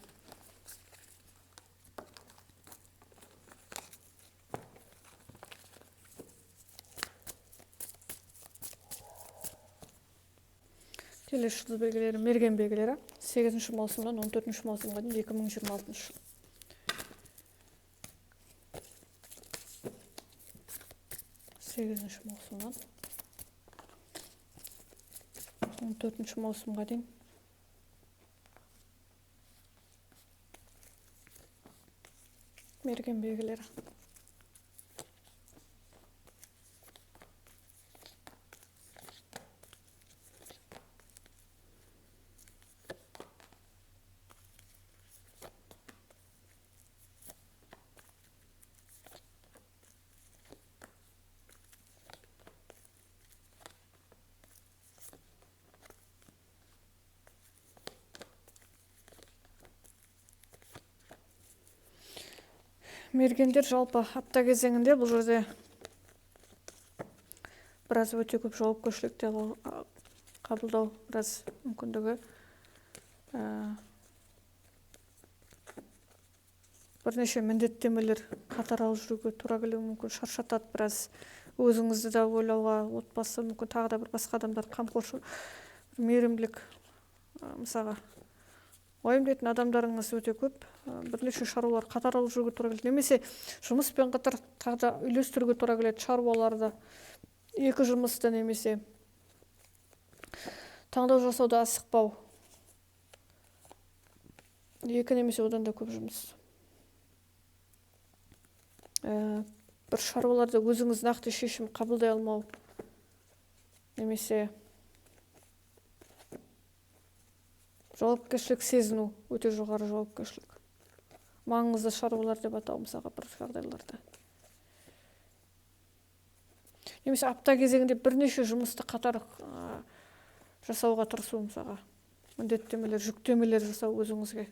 Келесі жұлдыз белгілері, мерген белгілері 8 маусымнан 14 маусымға дейін 2026 жыл. Сегізінші маусымнан 14 маусымға дейін. Мерген белгілері. Мергендер жалпы апта кезеңінде бұл жерде біраз өте көп жауапкершілікті қабылдау біраз мүмкіндігі. Бірнеше міндеттемелер қатар алып жүруге тура келуі мүмкін, шаршатады біраз. Өзіңізді де ойлауға, отбасы мүмкін тағы да бір басқа адамдар қамқоршы, мейірімділік, мысалға уайымдайтын адамдарыңыз өте көп, бірнеше шаруалар қатар алып жүруге тура келеді. Немесе жұмыспен қатар тағы да үйлестіруге тура келеді шаруаларды, екі жұмысты немесе таңдау жасауда асықпау, екі немесе одан да көп жұмыс. Бір шаруаларда өзіңіз нақты шешім қабылдай алмау, немесе жауапкершілік сезіну, өте жоғары жауапкершілік. Маңызды шаруалар деп атау мысалға бір жағдайларда. Немесе апта кезеңінде бірнеше жұмысты қатар жасауға тырысу, мысалға міндеттемелер, жүктемелер жасау өзіңізге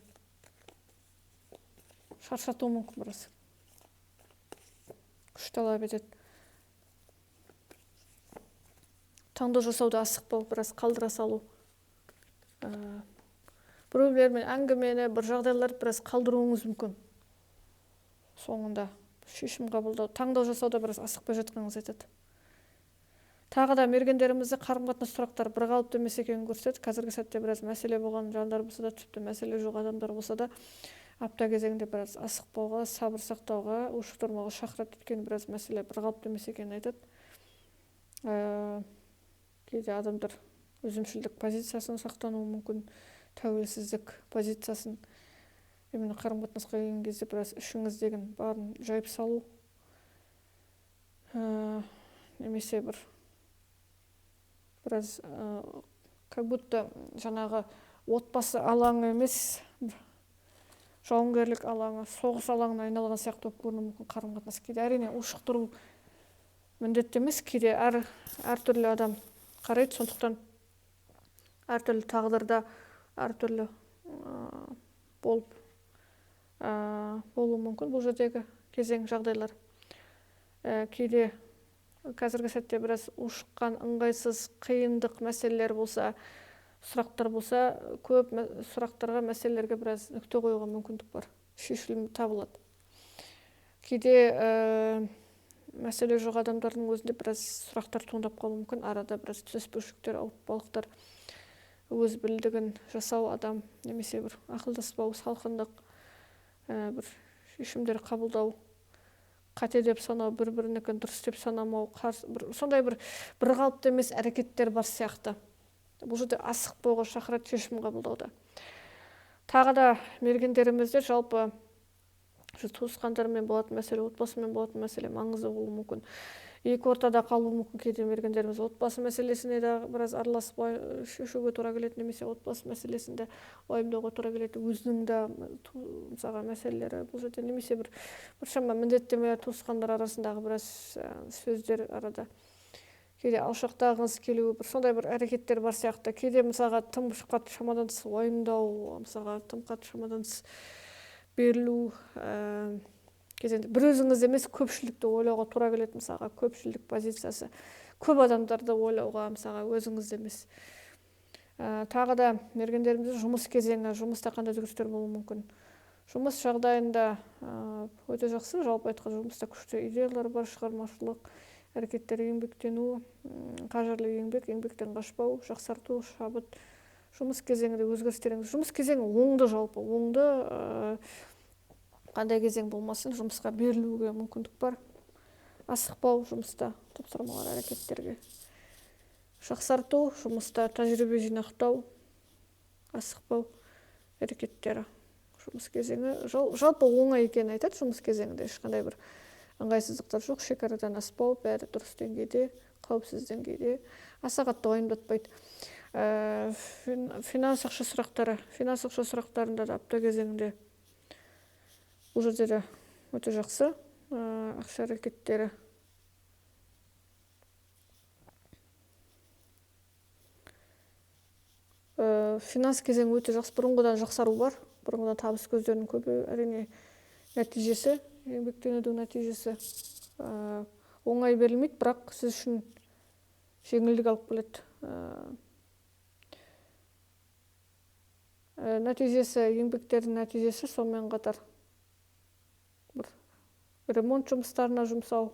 шаршатуы мүмкін біраз. Күш талап етеді. Таңдау жасауда асықпау, біраз қалдыра салу. Біреулермен әңгімені, бір жағдайлар біраз қалдыруыңыз мүмкін. Соңында шешім қабылдау, таңдау жасауда біраз асықпай жатқаныңыз айтады. Тағы да мергендерімізде қарым-қатынас сұрақтар бір қалыпты емес екенін көрсетеді. Қазіргі сәтте біраз мәселе болған жандар болса да, тіпті мәселе жоқ адамдар болса да, апта кезеңінде біраз асықпауға, сабыр сақтауға, ушықтырмауға шақырады. Өйткені біраз мәселе бір қалыпты емес екенін айтады. Кейде адамдар өзімшілдік позициясын сақтануы мүмкін, тәуелсіздік позициясын, именно қарым-қатынасқа келген кезде біраз ішіңіздегін барын жайып салу, немесе біраз как будто жаңағы отбасы алаңы емес, жауынгерлік алаңы, соғыс алаңына айналған сияқты болып көрінуі мүмкін қарым-қатынас. Кейде әрине ушықтыру міндетті емес, кейде әртүрлі адам қарайды, сондықтан әртүрлі тағдырда әртүрлі болуы мүмкін бұл жердегі кезең жағдайлар. Кейде қазіргі сәтте біраз ушыққан, ыңғайсыз, қиындық мәселелер болса, сұрақтар болса, көп сұрақтарға, мәселелерге біраз нүкте қоюға мүмкіндік бар, шешілім табылады. Кейде мәселе жоқ адамдардың өзінде біраз сұрақтар туындап қалуы мүмкін, арада біраз түсініспеушіліктер, ауыртпалықтар, өз білдігін жасау адам, немесе бір ақылдаспау, салқындық, бір шешімдер қабылдау, қате деп санау, бір-бірінікін дұрыс деп санамау, сондай бір қалыпты емес әрекеттер бар сияқты. Бұл жерде асықпауға шақырады шешім қабылдауда. Тағы да мергендерімізде жалпы туысқандармен болатын мәселе, отбасымен болатын мәселе маңызды болуы мүмкін. Екі ортада қалуы мүмкін. Кейде мергендеріміз отбасы мәселесіне де біраз араласып шешуге тура келеді, немесе отбасы мәселесінде уайымдауға тура келеді. Өзінің де мысалға мәселелері бұл жерде, немесе біршама міндеттеме туысқандар арасындағы біраз сөздер арада. Кейде алшақтағыңыз келуі, сондай бір әрекеттер бар сияқты. Кейде мысалға тым қатты шамадан тыс уайымдау, мысалға тым қатты шамадан тыс берілу, кезінде бір өзіңіз емес көпшілікті ойлауға тура келеді. Мысалға көпшілік позициясы, көп адамдарды ойлауға, мысалға өзіңіз емес. Тағы да мергендерімізде жұмыс кезеңі, жұмыста қандай өзгерістер болуы мүмкін. Жұмыс жағдайында өте жақсы, жалпы айтқан жұмыста күшті идеялар бар, шығармашылық әрекеттер, еңбектену, қажырлы еңбек, еңбектен қашпау, жақсарту, шабыт. Жұмыс кезеңінде өзгерістеріңіз. Жұмыс кезеңі оңды, жалпы оңды, қандай кезең болмасын, жұмысқа берілуге мүмкіндік бар. Асықпау жұмыста, тапсырмалар, әрекеттерге. Жақсарту, жұмыста тәжірибе жинақтау, асықпау әрекеттері. Жұмыс кезеңі жалпы оңай екенін айтады. Жұмыс кезеңінде ешқандай бір ыңғайсыздықтар жоқ, шекарадан аспау, бәрі дұрыс деңгейде, қауіпсіз деңгейде, аса қатты уайымдатпайды. Финанс ақша сұрақтарында да апта кезеңінде бұл жерде де өте жақсы ақша әрекеттері. Финанс кезеңі өте жақсы, бұрынғыдан жақсару бар, бұрынғыдан табыс көздерінің көбі әрине нәтижесі. еңбектенудің нәтижесі оңай берілмейді, бірақ сіз үшін жеңілдік алып келеді. Нәтижесі, еңбектердің нәтижесі сонымен қатар бір ремонт жұмыстарына жұмсау,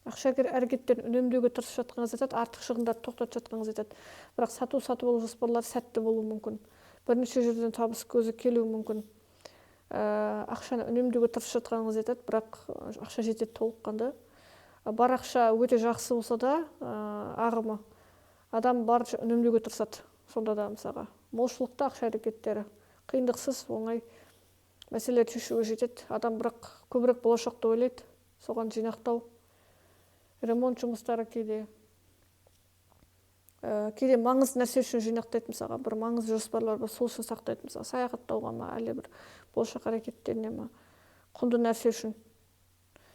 ақша әрекеттерін үнемдеуге тырысып жатқаныңыз айтады, артық шығындарды тоқтатып жатқаныңыз айтады. Бірақ сатып алу жоспарлары сәтті болуы мүмкін. Бірнеше жерден табыс көзі келуі мүмкін. Ақшаны үнемдеуге тырысып жатқаныңыз айтады, бірақ ақша жетеді толыққанды. Бар ақша өте жақсы болса да, ағымы адам барынша үнемдеуге тырысады. Сонда да мысалға молшылықта ақша әрекеттері қиындықсыз оңай мәселелерді шешуге жетеді. Адам бірақ көбірек болашақты ойлайды, соған жинақтау. Ремонт жұмыстары кейде маңызды нәрсе үшін жинақтайды, мысалға бір маңызды жоспарлар бар, сол үшін сақтайды, мысалы саяхаттауға ма, әлде бір болашақ әрекеттеріне ма, құнды нәрсе үшін.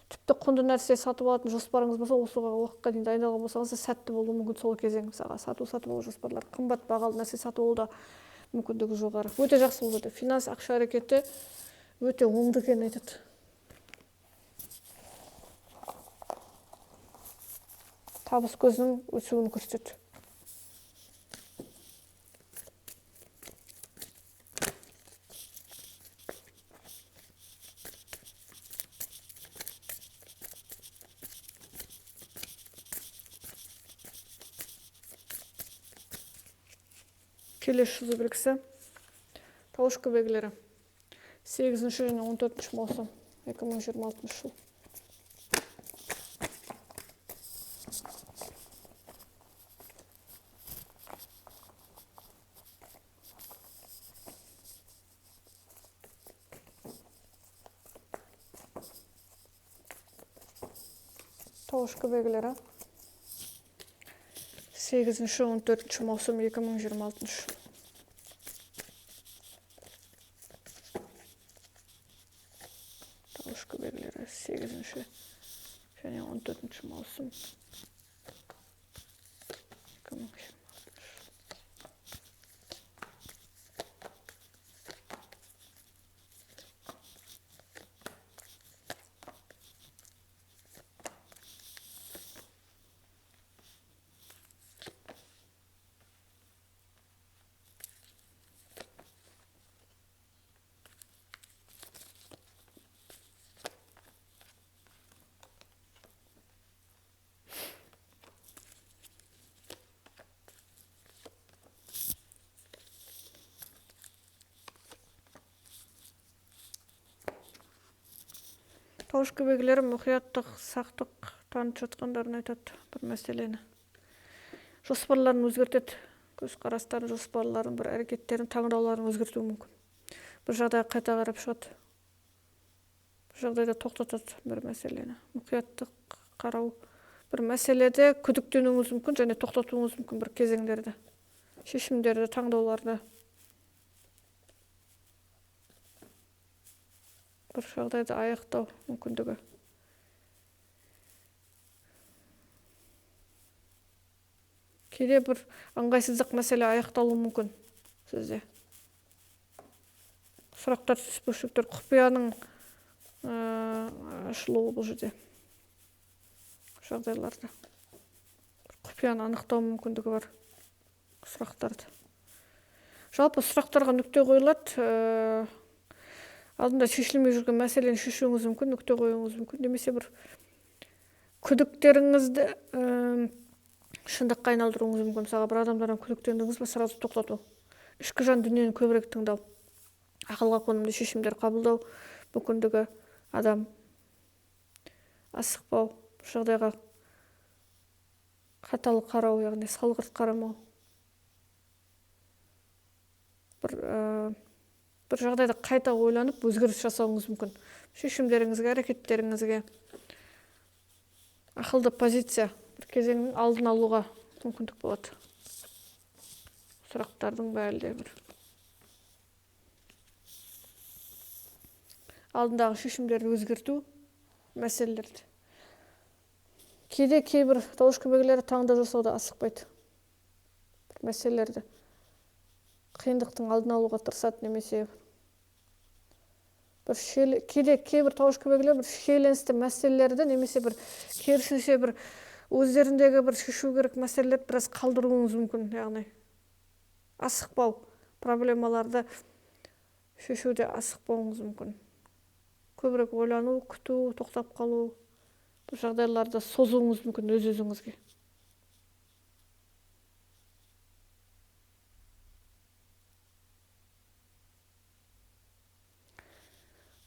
Тіпті құнды нәрсе сатып алатын жоспарыңыз болса, осыға уақытқа дейін дайындалған болсаңыз, сәтті болуы мүмкін сол кезең, мысалға сатып алу жоспарлар, қымбат бағалы нәрсе сатып алуда мүмкіндігі жоғары. Өте жақсы болады. Финанс, ақша әрекеті өте оңды екенін айтады. Табыс көзінің өсуін көрсетеді. Келесі жазу белгісі Тауышкы белгілері 8 және 14 маусым 2026 жыл. Тауышкы белгілері 8-14 маусым 2026 жыл. Тауышкы белгілері 8 және 14 маусым 2026 жыл. Тауышкы белгілері мұқияттық, сақтық танытып жатқандарын айтады бір мәселені. Жоспарларын өзгертеді, көзқарастарын, жоспарларын, бір әрекеттерін, таңдауларын өзгертуі мүмкін. Бір жағдайға қайта қарап шығады. Бір жағдайда тоқтатады бір мәселені. Мұқияттық қарау. Бір мәселеде күдіктенуіңіз мүмкін және тоқтатуыңыз мүмкін бір кезеңдерді, шешімдерді, таңдауларды. Бір жағдайды аяқтау мүмкіндігі. Кейде бір ыңғайсыздық мәселе аяқталуы мүмкін сізде. Сұрақтар, түспеушіліктер, құпияның ашылуы бұл жерде. Жағдайларда. Құпияны анықтау мүмкіндігі бар сұрақтарды. Жалпы сұрақтарға нүкте қойылады. Алдында шешілмей жүрген мәселені шешуіңіз мүмкін, нүкте қоюыңыз мүмкін. Немесе бір күдіктеріңізді шындыққа айналдыруыңыз мүмкін. Мысалға бір адамдардан күдіктендіңіз бе, сразу тоқтату. Ішкі жан дүниені көбірек тыңдау. Ақылға қонымды шешімдер қабылдау мүмкіндігі. Адам асықпау, жағдайға қатал қарау, яғни салғырт қарамау. Бір жағдайда қайта ойланып, өзгеріс жасауыңыз мүмкін. Шешімдеріңізге, әрекеттеріңізге ақылды позиция, бір кезеңнің алдын алуға мүмкіндік болады. Сұрақтардың бәрі бір алдындағы шешімдерді өзгерту мәселелерді. Кейде кейбір тауышкы белгілері таңдау жасауда асықпайды. Мәселелерді қиындықтың алдын алуға тырысады, немесе бір кейбір тауыш көбегілер бір шиеленісті мәселелерді немесе бір керісінше бір өздеріндегі бір шешу керек мәселелерді біраз қалдыруыңыз мүмкін. Яғни асықпау, проблемаларды шешуде асықпауыңыз мүмкін. Көбірек ойлану, күту, тоқтап қалу, бұл жағдайларды созуыңыз мүмкін өз-өзіңізге.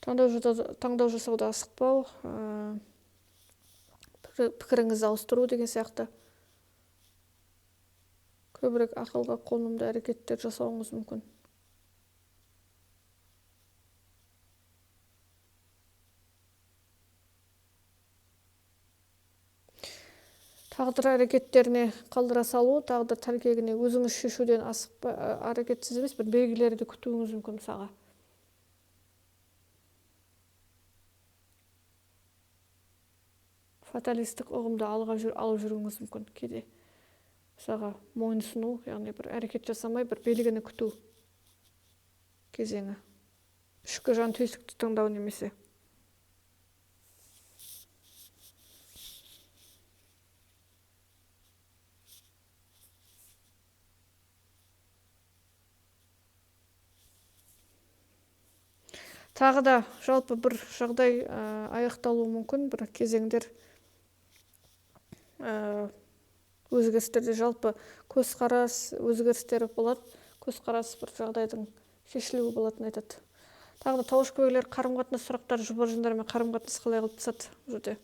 Таңдау жасауда асықпау, пікіріңізді ауыстыру деген сияқты көбірек ақылға қонымды әрекеттер жасауыңыз мүмкін. Тағдыр әрекеттеріне қалдыра салу, тағдыр тәлкегіне өзіңіз шешуден әрекетсіз емес, бір белгілерді күтуіңіз мүмкін мысалға. Фаталистік ұғымды алып жүруіңіз мүмкін кейде. Мысалға мойынсыну, яғни бір әрекет жасамай, бір белгіні күту кезеңі. Ішкі жан түйсікті тыңдау немесе. Тағы да жалпы бір жағдай аяқталуы мүмкін, бір кезеңдер өзгерістерде жалпы көзқарас өзгерістері болады, көзқарас бір жағдайдың шешілуі болатынын айтады. Тағы да тауыш көбегілер қарым-қатынас сұрақтары жұбар-жындармен қарым-қатынас қалай қылып тастады бұл жерде.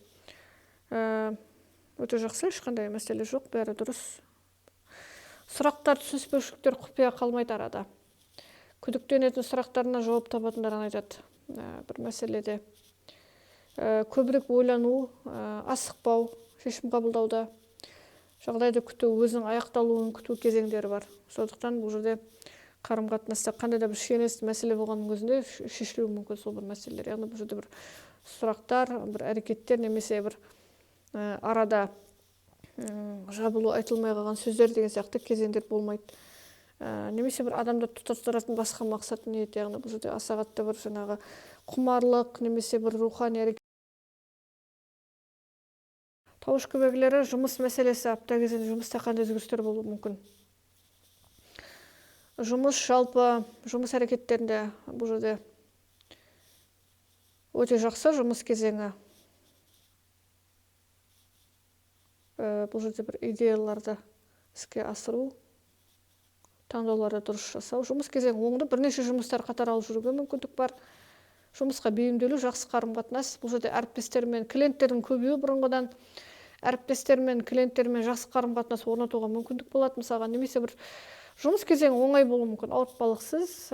Өте жақсы, ешқандай мәселе жоқ, бәрі дұрыс. Сұрақтар, түсініспеушіліктер құпия қалмайды арада. Күдіктенетін сұрақтарына жауап табатындарын айтады. Бір мәселеде көбірек ойлану, асықпау, шешім қабылдауда, жағдайды күту, өзінің аяқталуын күту кезеңдері бар. Сондықтан бұл жерде қарым-қатынаста қандай да бір шиеленісті мәселе болғанның өзінде шешілуі мүмкін сол бір мәселелер. Яғни бұл жерде бір сұрақтар, бір әрекеттер немесе бір арада жабылу, айтылмай қалған сөздер деген сияқты кезеңдер болмайды. Немесе бір адамды тұтастыратын басқа мақсат ниет, яғни бұл жерде аса қатты бір жаңағы құмарлық немесе бір рухани әрекет. Тауыш көбегілері жұмыс мәселесі апта кезінде жұмыста қандай өзгерістер болуы мүмкін. Жұмыс жалпы жұмыс әрекеттерінде бұл жерде өте жақсы жұмыс кезеңі. Бұл жерде бір идеяларды іске асыру, таңдауларды дұрыс жасау. Жұмыс кезеңі оңды, бірнеше жұмыстар қатар алып жүруге мүмкіндік бар. Жұмысқа бейімделу, жақсы қарым-қатынас. Бұл жерде әріптестермен, клиенттердің көбеюі бұрынғыдан әріптестермен, клиенттермен жақсы қарым-қатынас орнатуға мүмкіндік болады. Мысалға, немесе бір жұмыс кезеңі оңай болуы мүмкін, ауыртпалықсыз,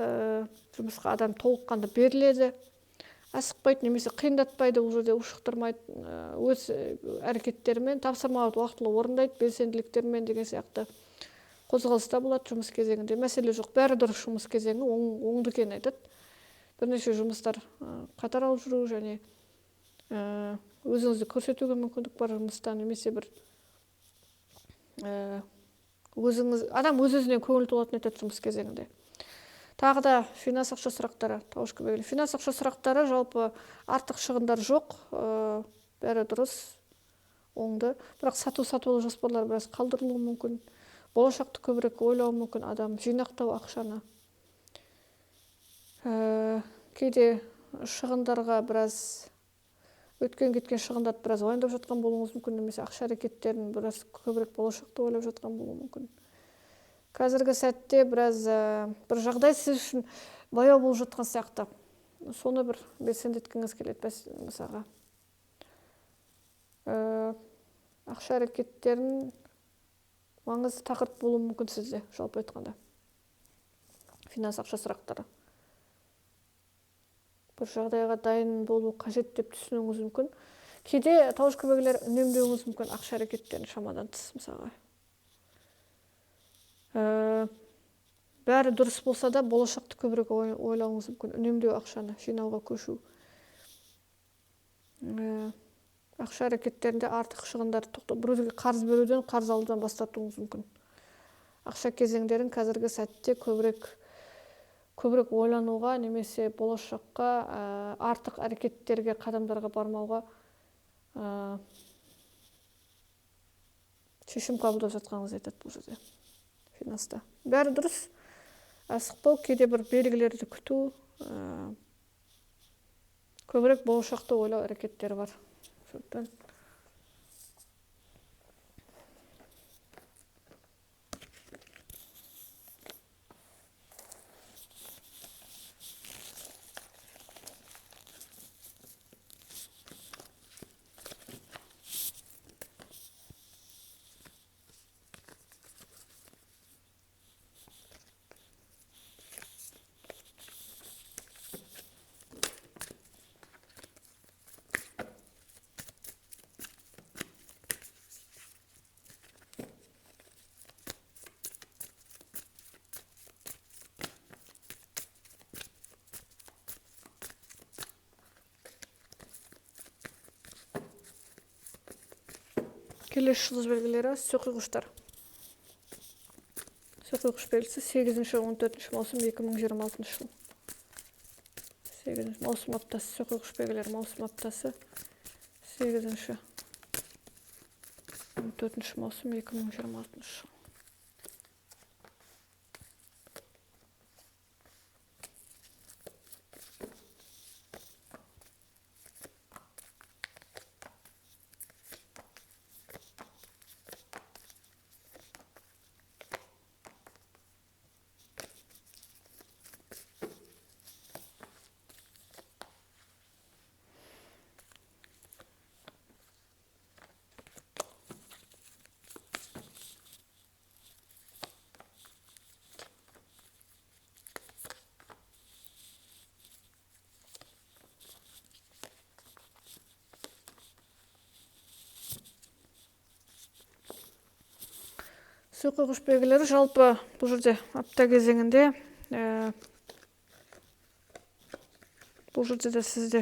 жұмысқа адам толыққанды беріледі, асықпайды немесе қиындатпайды, бұл жерде ушықтырмайды, өз әрекеттерімен тапсырмаларды уақытылы орындайды, белсенділіктермен деген сияқты қозғалыста болады жұмыс кезеңінде. Мәселе жоқ, бәрі дұрыс жұмыс кезеңі оңды екенін айтады. Бірнеше жұмыстар қатар алып жүру және өзіңізді көрсетуге мүмкіндік бар жұмыста, немесе бір адам өз-өзінен көңіл толатынын айтады жұмыс кезеңінде. Тағы да финанс ақша сұрақтары, тауыш көбегілер. Финанс ақша сұрақтары жалпы артық шығындар жоқ, бәрі дұрыс, оңды. Бірақ сату-сатулы жоспарлар біраз қалдырылуы мүмкін. Болашақты көбірек ойлауы мүмкін адам, жинақтау ақшаны. Кейде шығындарға біраз өткен-кеткен шығындарды біраз уайымдап жатқан болуыңыз мүмкін, немесе ақша әрекеттерін біраз көбірек болашақты ойлап жатқан болуы мүмкін. Қазіргі сәтте біраз бір жағдай сіз үшін баяу болып жатқан сияқты. Соны бір белсендеткіңіз келеді мысалға. Ақша әрекеттерін маңызды тақырып болуы мүмкін сізде, жалпы айтқанда. Финанс ақша сұрақтары. Бір жағдайға дайын болу қажет деп түсінуіңіз мүмкін. Кейде тауыш көбегілер үнемдеуіңіз мүмкін ақша әрекеттерін шамадан тыс мысалға. Бәрі дұрыс болса да болашақты көбірек ойлауыңыз мүмкін. Үнемдеу ақшаны, жинауға көшу. Ақша әрекеттерінде артық шығындар біреуге қарыз беруден, қарыз алудан бастатуыңыз мүмкін. Ақша кезеңдерін қазіргі сәтте көбірек көбірек ойлануға немесе болашаққа артық әрекеттерге, қадамдарға бармауға шешім қабылдап жатқаныңыз айтады бұл жерде финанста. Бәрі дұрыс. Асықпау, кейде бір белгілерді күту, көбірек болашақты ойлау әрекеттері бар. Келесі жұлдыз белгілері сойқиғыштар. Сойқиғыш белгісі 8-14 маусым 2026 жыл. 8 маусым аптасы, сойқиғыш белгілері маусым аптасы 8-14 маусым 2026 жыл. Сойқиғыш белгілері жалпы бұл жерде апта кезеңінде бұл жерде де сізде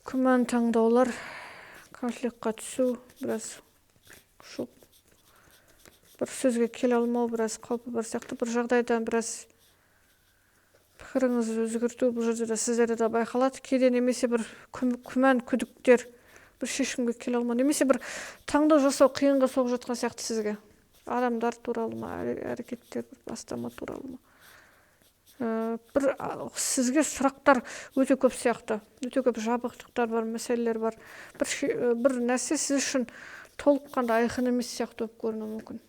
күмән таңдаулар, конфликтқа түсу, біраз шоп, бір сөзге келе алмау, біраз қаупі бар сияқты бір жағдайдан біраз пікіріңізді өзгерту бұл жерде де сіздерде де байқалады. Кейде немесе бір күмән, күдіктер, бір шешімге келе алмау, немесе бір таңдау жасау қиынға соғып жатқан сияқты сізге. Адамдар туралы ма, әрекеттер, бастама туралы ма. Бір сізге сұрақтар өте көп сияқты, өте көп жабықтықтар бар, мәселелер бар. Бір нәрсе сіз үшін толыққанда айқын емес сияқты болып көрінуі мүмкін.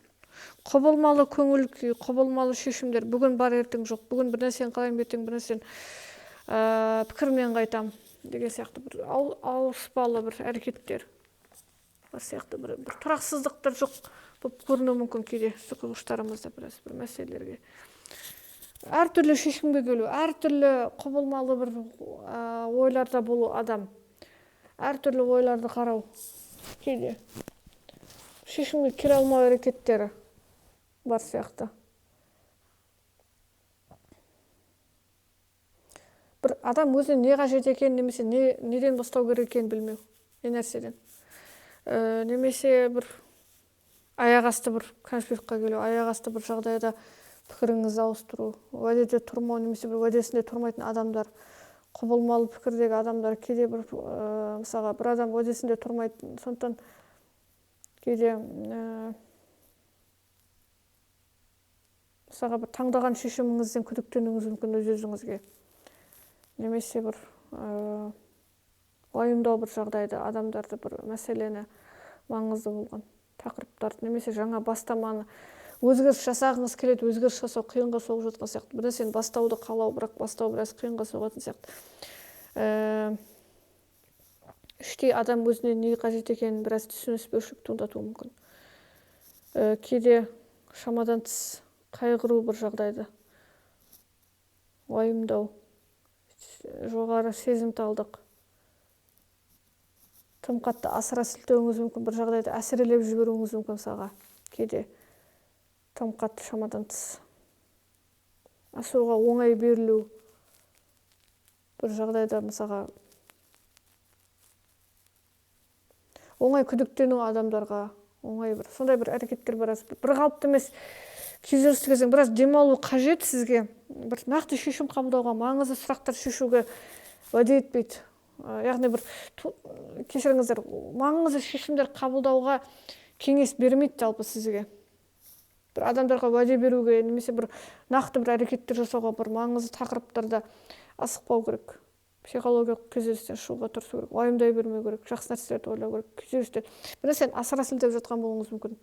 Құбылмалы көңіл күй, құбылмалы шешімдер, бүгін бар ертең жоқ, бүгін бір нәрсені қалаймын, ертең бір нәрсені пікірмен қайтам деген сияқты бір ауыспалы бір әрекеттер бар сияқты бір тұрақсыздықтар жоқ болып көрінуі мүмкін кейде сойқиғыштарымызда біраз бір мәселелерге. Әртүрлі шешімге келу, әртүрлі құбылмалы бір ойларда болу адам, әртүрлі ойларды қарау, кейде шешімге келе алмау әрекеттері бар сияқты. Бір адам өзіне не қажет екен, немесе неден бастау керек екенін білмеу, не нәрседен. Немесе бір аяқ асты бір конфликтқа келу, аяқ асты бір жағдайда пікіріңізді ауыстыру, уәдеде тұрмау, немесе бір уәдесінде тұрмайтын адамдар, құбылмалы пікірдегі адамдар, кейде бір мысалға бір адам уәдесінде тұрмайтын, сондықтан кейде мысалға бір таңдаған шешіміңізден күдіктенуіңіз мүмкін өз-өзіңізге. Немесе бір уайымдау бір жағдайда адамдарды бір мәселені маңызды болған тақырыптарды, немесе жаңа бастаманы өзгеріс жасағыңыз келеді, өзгеріс жасау қиынға соғып жатқан сияқты. Бір нәрсені бастауды қалау, бірақ бастау біраз қиынға соғатын сияқты. Іштей адам өзіне не қажет екенін біраз түсініспеушілік туындатуы мүмкін. Кейде шамадан тыс қайғыру бір жағдайды, уайымдау, жоғары сезімталдық, тым қатты асыра сілтеуіңіз мүмкін, бір жағдайда әсірелеп жіберуіңіз мүмкін мысалға. Кейде тым қатты шамадан тыс асуға оңай берілу, бір жағдайда мысалға оңай күдіктену адамдарға, оңай бір сондай бір әрекеттер бар. Бір қалыпты емес, күйзелісті кезең біраз демалу қажет сізге. Бір нақты шешім қабылдауға, маңызды сұрақтар шешуге уәде етпейді. Яғни бір кешіріңіздер, маңызды шешімдер қабылдауға кеңес бермейді жалпы сізге. Бір адамдарға уәде беруге, немесе бір нақты бір әрекеттер жасауға, бір маңызды тақырыптарда асықпау керек. Психологиялық күйзелістен шығуға тырысу керек, уайымдай бермеу керек, жақсы нәрселерді ойлау керек. Күйзелістен бір нәрсені асыра сілтеп жатқан болуыңыз мүмкін.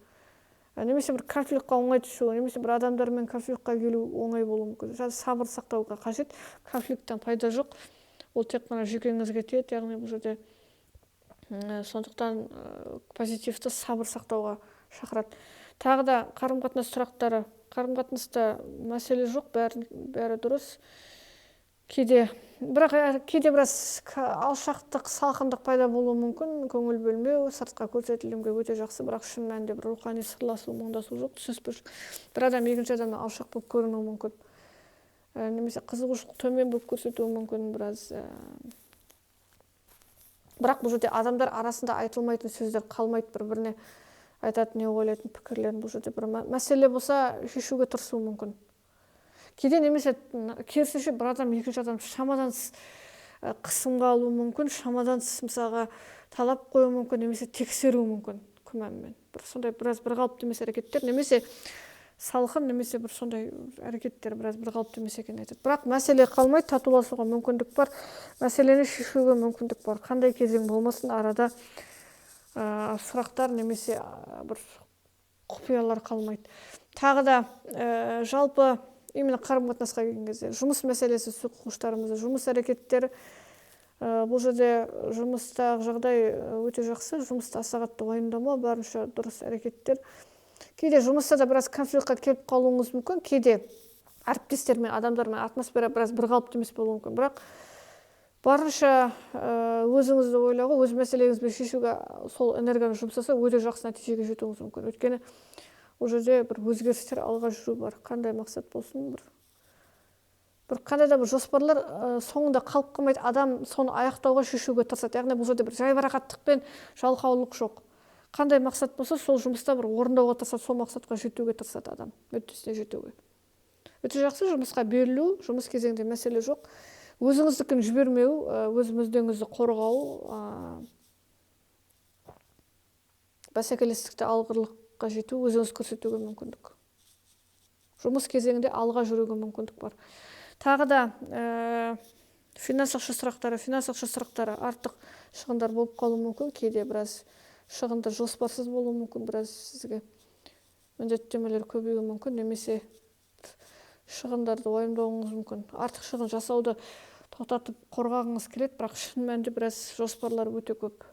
Немесе бір конфликтқа оңай түсу, немесе бір адамдармен конфликтқа келу оңай болуы мүмкін. Сабыр сақтауға қажет. Конфликттен пайда жоқ. Ол тек қана жүйкеңізге тиеді, яғни бұл жерде сондықтан позитивті сабыр сақтауға шақырады. Тағы да қарым-қатынас сұрақтары. Қарым-қатынаста мәселе жоқ, бәрі дұрыс. Бірақ кейде біраз алшақтық, салқындық пайда болуы мүмкін, көңіл бөлмеу, сыртқа көрсетілімге өте жақсы, бірақ шын мәнінде бір рухани сырласу, мұңдасу жоқ, түсініспеушілік. Bir адам екінші адамнан алшақ болып көрінуі мүмкін. Немесе қызығушылық төмен болып көрсетуі мүмкін біраз. Бірақ бұл жерде адамдар арасында айтылмайтын сөздер қалмайды, бір-біріне айтатын, не ойлайтын пікірлерін. Бұл жерде бір мәселе болса, шешуге тырысуы мүмкін. Кейде немесе керісінше бір адам екінші адам шамадан қысымға алуы мүмкін, шамадан мысалға талап қоюы мүмкін, немесе тексеруі мүмкін күмәнмен. Бір сондай біраз бір қалыпты емес әрекеттер, немесе салқын, немесе бір сондай әрекеттер біраз бір қалыпты емес екенін айтады. Бірақ мәселе қалмайды, татуласуға мүмкіндік бар, мәселені шешуге мүмкіндік бар. Қандай кезең болмасын, арада сұрақтар немесе бір құпиялар қалмайды. Тағы да жалпы именно қарым-қатынасқа келген кезде жұмыс мәселесі оқушыларымызда, жұмыс әрекеттері, бұл жерде жұмыстағы жағдай өте жақсы, жұмыста сағатты уайымдамау, барынша дұрыс әрекеттер. Кейде жұмыста да біраз конфликтқа келіп қалуыңыз мүмкін, кейде әріптестермен, адамдармен атмосфера біраз бір қалыпты емес болуы мүмкін, бірақ барынша өзіңізді ойлауға, өз мәселеңізді шешуге сол энергияны жұмсаса, өте жақсы нәтижеге жетуіңіз мүмкін. Өйткені ол жерде бір өзгерістер, алға жүру бар. Қандай мақсат болсын, бір қандай да бір жоспарлар соңында қалып қалмайды, адам соны аяқтауға, шешуге тырысады. Яғни бұл жерде бір жайбарақаттықпен жалқаулық жоқ. Қандай мақсат болса, сол жұмыста бір орындауға тырысады, сол мақсатқа жетуге тырысады адам, мүддесіне жетуге. Өте жақсы жұмысқа берілу, жұмыс кезеңде мәселе жоқ. Өзіңіздікін жібермеу, өз мүддеңізді қорғау, бәсекелестікті алғырлыққа жету, өзіңіз көрсетуге мүмкіндік. Жұмыс кезеңінде алға жүруге мүмкіндік бар. Тағы да финанс сұрақтары артық шығындар болып қалуы мүмкін, кейде біраз шығындар жоспарсыз болуы мүмкін, біраз сізге міндеттемелер көбеюі мүмкін, немесе шығындарды уайымдауыңыз мүмкін. Артық шығын жасауды тоқтатып қорғағыңыз келеді, бірақ шын мәнінде біраз жоспарлар өте көп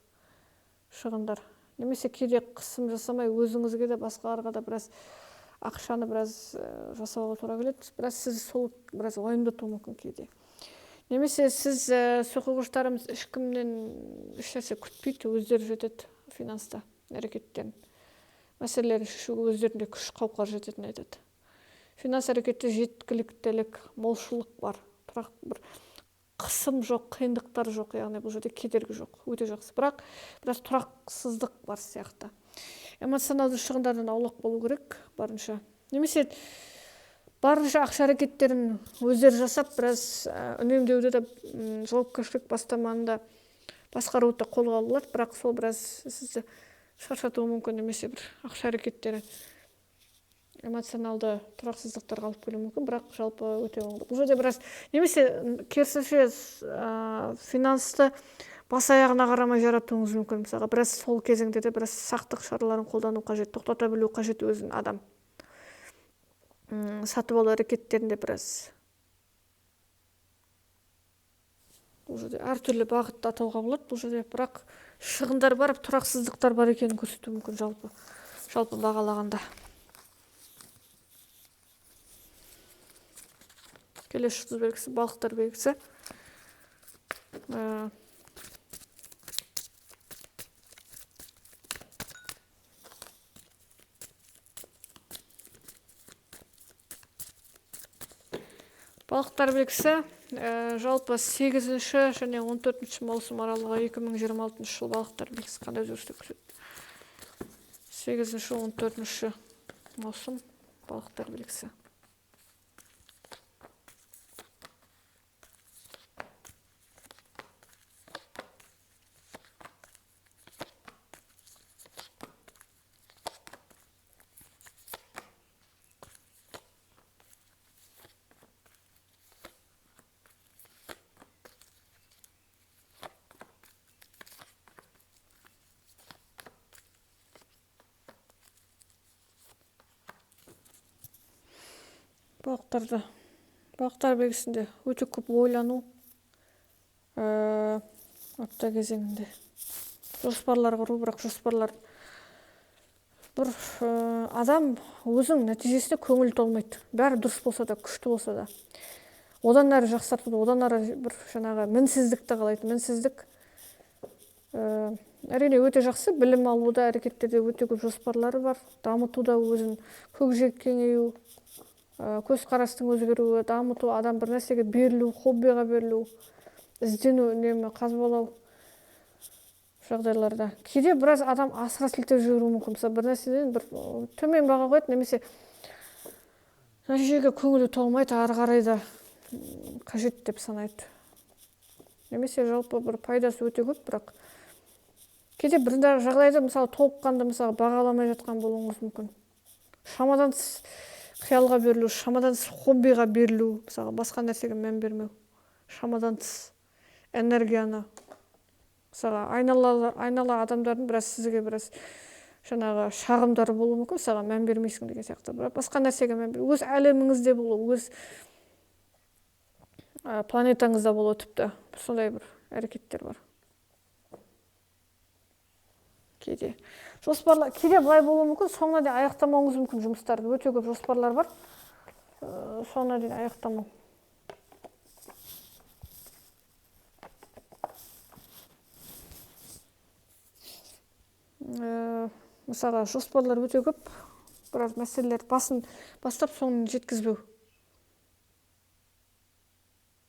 шығындар. Немесе кейде қысым жасамай, өзіңізге де басқаларға да біраз ақшаны біраз жасауға тура келеді. Біраз сіз сол біраз уайымдатуы мүмкін кейде. Немесе сіз оқушыларымыз ешкімнен ешнәрсе күтпейді, өздері жетеді финанста әрекеттерін. Мәселелерді шешуге өздерінде күш қауқар жететінін айтады. Финанс әрекетте жеткіліктілік, молшылық бар, бірақ бір қысым жоқ, қиындықтар жоқ, яғни бұл жерде кедергі жоқ, өте жақсы. Бірақ біраз тұрақсыздық бар сияқты. Эмоционалды шығындардан аулақ болу керек барынша. Немесе барынша ақша әрекеттерін өздері жасап, біраз үнемдеуді де жауапкершілік бастаманы басқаруды қолға алады, бірақ сол біраз сізді шаршатуы мүмкін, немесе бір ақша әрекеттері эмоционалды тұрақсыздықтарға алып келуі мүмкін, бірақ жалпы өте оңды. Бұл жерде біраз немесе керісінше финансты бас аяғына қарамай жаратуыңыз мүмкін. Мысалға біраз сол кезеңде де біраз сақтық шараларын қолдану қажет, тоқтата білу қажет өзін адам. Сатып алу әрекеттерінде біраз. Бұл жерде әртүрлі бағытта атауға болады. Бұл жерде бірақ шығындар бар, тұрақсыздықтар бар екенін көрсету мүмкін жалпы бағалағанда. Келесі жұлдыз белгісі, балықтар белгісі. Балықтар белгісі жалпы 8-ші және 14-ші маусым аралығы 2026 жыл балықтар белгісі қандай өзгерістер күтеді? 8-ші, 14-ші маусым балықтар белгісі. Балықтар белгісінде өте көп ойлану, апта кезеңінде жоспарлар құру, бірақ жоспарлар бір адам өзің нәтижесіне көңіл толмайды. Бәрі дұрыс болса да, күшті болса да. Одан әрі жақсартуды, одан әрі бір жаңағы мінсіздікті қалайды. Мінсіздік әрине өте жақсы, білім алуда, әрекеттерде өте көп жоспарлары бар. Дамытуда өзін көкжиек кеңею, көзқарастың өзгеруі, дамыту, адам бір нәрсеге берілу, хоббиға берілу, іздену, үнемі қазбалау жағдайларда. Кейде біраз адам асыра сілтеп жіберуі мүмкін. Мысалы, бір нәрседен бір төмен баға қояды, немесе нәтижеге көңілі толмайды, ары қарай да қажет деп санайды. Немесе жалпы бір пайдасы өте көп, бірақ кейде бір жағдайда мысалы толыққанды мысалы бағаламай жатқан болуыңыз мүмкін. Шамадан тыс қиялға берілу, шамадан тыс хоббиға берілу, мысалы басқа нәрсеге мән бермеу, шамадан тыс энергияны, мысалы айнала адамдардың біраз сізге біраз жаңағы шағымдары болуы мүмкін, саған мән бермейсің деген сияқты. Басқа нәрсеге мән беру, өз әлеміңізде болу, өз планетаңызда болу, тіпті сондай бір әрекеттер бар. Кейде жоспарлар, кейде былай болуы мүмкін, соңына дейін аяқтамауыңыз мүмкін жұмыстарды. Өте көп жоспарлар бар, соңына дейін аяқтамау. Мысалға жоспарлар өте көп, біраз мәселелер басын бастап соңын жеткізбеу.